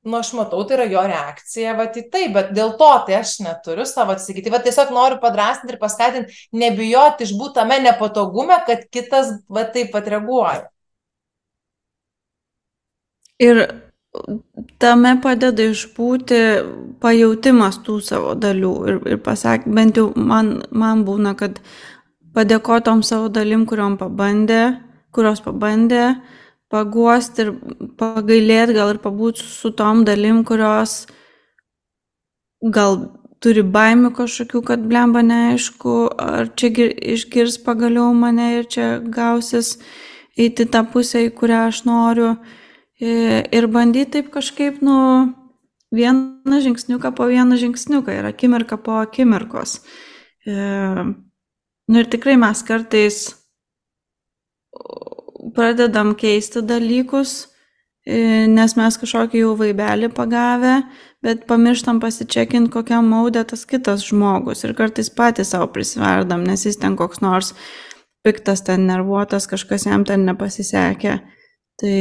[SPEAKER 1] nu, aš matau, tai yra jo reakcija, va, į tai, bet dėl to tai aš neturiu savo atsakyti. Va, tiesiog noriu padrastinti ir paskatinti, nebijoti išbūti tame nepatogume, kad kitas, va, taip pat reaguoja.
[SPEAKER 2] Ir tame padeda išbūti pajautimas tų savo dalių ir bent jau man būna, kad padėkotom savo dalim, kurios pabandė, paguosti ir pagailėti, gal ir pabūti su tom dalim, kurios gal turi baimių kažkokių, kad blemba neaišku, ar čia išgirs pagaliau mane ir čia gausis eiti tą pusę, į kurią aš noriu. Ir bandyti taip kažkaip, nu, vieną žingsniuką po vieną žingsniuką ir akimirką po akimirkos. Nu ir tikrai mes kartais pradedam keisti dalykus, nes mes kažkokį jau vaibelį pagavę, bet pamirštam pasičekinti, kokiam maudė tas kitas žmogus. Ir kartais patys savo prisiverdam, nes jis ten koks nors piktas, ten nervuotas, kažkas jam ten nepasisekė. Tai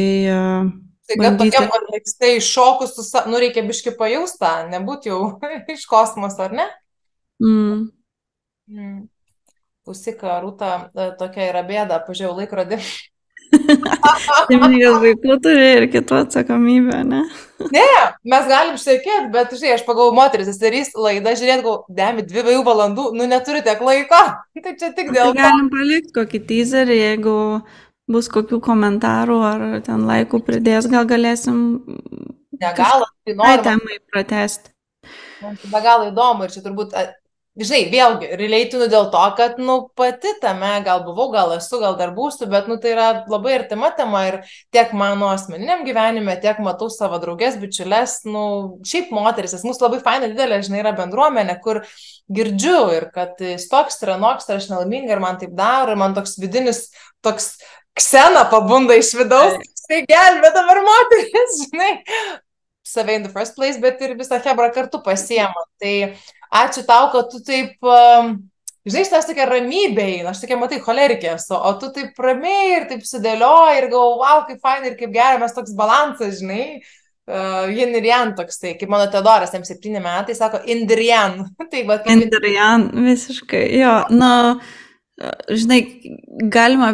[SPEAKER 1] kad tokiam kontekste iššokus, nu, reikia biški pajaustą, nebūt jau iš kosmoso, ar ne? Pusika, Rūta, tokia yra bėda, pažiūrėjau laikrodį.
[SPEAKER 2] Šeimininkas vaikų turi ir kitų atsakomybę, ne?
[SPEAKER 1] Ne, mes galim šnekėti, bet, žinai, aš pagalvoju, moteris, jis darys laidą, žiūrėt, gal, 2 valandų, nu, neturi tiek laiko, tai čia tik dėl to.
[SPEAKER 2] Galim palikti kokį teaserį, jeigu bus kokių komentarų ar ten laikų pridės, gal galėsim
[SPEAKER 1] tai noriu
[SPEAKER 2] temai pratesti.
[SPEAKER 1] Man tai be galo įdomu ir čia turbūt, žinai, vėlgi, relatinu dėl to, kad, nu, pati tame gal buvau, gal esu, gal dar būsiu, bet, nu, tai yra labai artima tema ir tiek mano asmeniniam gyvenime, tiek matau savo draugės, bičiulės, nu, šiaip moteris, mūsų labai faina didelė, žinai, yra bendruomenė, kur girdžiu ir kad toks yra noks, aš nelaiminga ir man taip daro, ir man toks vidinis, toks ksena pabunda iš vidaus, tai gelbė dabar moteris, žinai, save in the first place, bet ir visą hebrą kartu pasiema. Tai ačiū tau, kad tu taip, žinai, tas tokia ramybė eina, aš tokia, matai, cholerikė esu, o tu taip ramiai ir taip sudėlioji ir galvoju, wow, kaip fainai ir kaip gerai, mes toks balansas, žinai, yin ir yang toks, tai kaip mano Teodoras, jam 7 metai, sako, indrian.
[SPEAKER 2] Indrian, visiškai, jo, nu, žinai, galima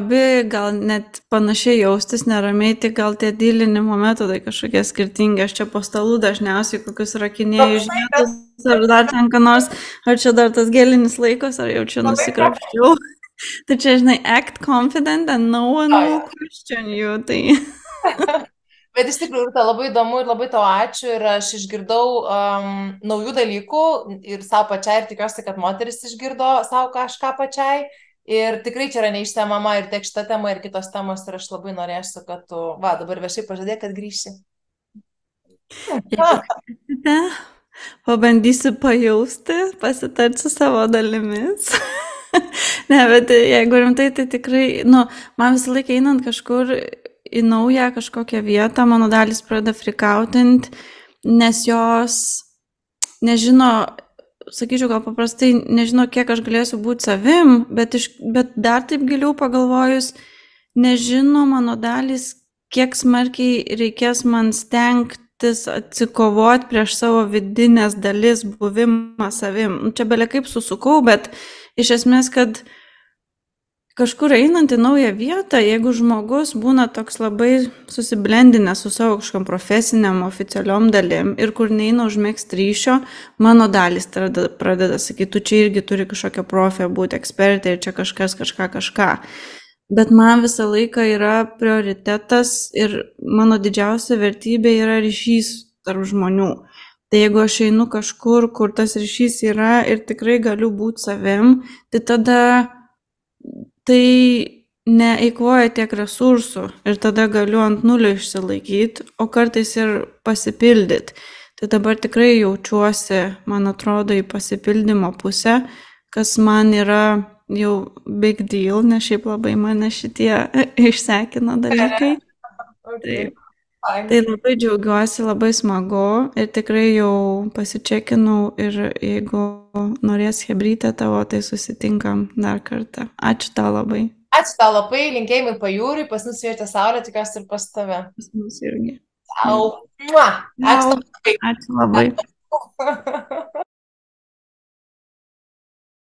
[SPEAKER 2] gal net panašiai jaustis neramiai, tik gal tie dylinimo metodai kažkokie skirtingi, aš čia po stalų dažniausiai kokius rakinėjų žietus, ar dar ten ką nors, ar čia dar tas gelinis laikas, ar jau čia nusikrapščiau. Tai čia, žinai, act confident and no one will question you, tai...
[SPEAKER 1] Bet iš tikrųjų, tai labai įdomu ir labai tau ačiū ir aš išgirdau naujų dalykų ir savo pačiai ir tikiuosi, kad moteris išgirdo savo kažką pačiai. Ir tikrai čia yra neištemama ir tiek šita tema ir kitos temos ir aš labai norėsiu, kad tu, dabar viešai pažadėk, kad grįši.
[SPEAKER 2] Pabandysiu pajausti, pasitarti su savo dalimis. Ne, bet jeigu rimtai, tai tikrai, nu, man visą laiką einant kažkur į naują kažkokią vietą, mano dalis pradeda frikautinti, nes jos nežino, sakyčiau, gal paprastai nežinau, kiek aš galėsiu būti savim, bet dar taip giliau pagalvojus, nežino mano dalys, kiek smarkiai reikės man stengtis atsikovoti prieš savo vidinės dalis buvimą savim. Čia belia kaip susukau, bet iš esmės, kad kažkur einant į naują vietą, jeigu žmogus būna toks labai susiblendinęs su savo kažkam profesiniam, oficialiom dalim ir kur neina užmėgsti ryšio, mano dalys pradeda sakyti, tu čia irgi turi kažkokią profę būti ekspertė ir čia kažką. Bet man visą laiką yra prioritetas ir mano didžiausia vertybė yra ryšys tarp žmonių. Tai jeigu aš einu kažkur, kur tas ryšys yra ir tikrai galiu būti savim, tai tada tai neeikvoja tiek resursų ir tada galiu ant nulio išsilaikyti, o kartais ir pasipildyti. Tai dabar tikrai jaučiuosi, man atrodo, į pasipildymo pusę, kas man yra jau big deal, nes šiaip labai mane šitie išsekino dalykai.
[SPEAKER 1] Okay.
[SPEAKER 2] Tai labai džiaugiuosi, labai smagu ir tikrai jau pasičekinau ir jeigu norės Chebrytė tavo, tai susitinkam dar kartą. Ačiū tau labai.
[SPEAKER 1] Ačiū tau labai, linkėjimai pajūriui, pas mus šviečia saulė, tikiuosi ir pas tave.
[SPEAKER 2] Pas mus irgi.
[SPEAKER 1] Ačiū tau labai.
[SPEAKER 2] Ačiū labai.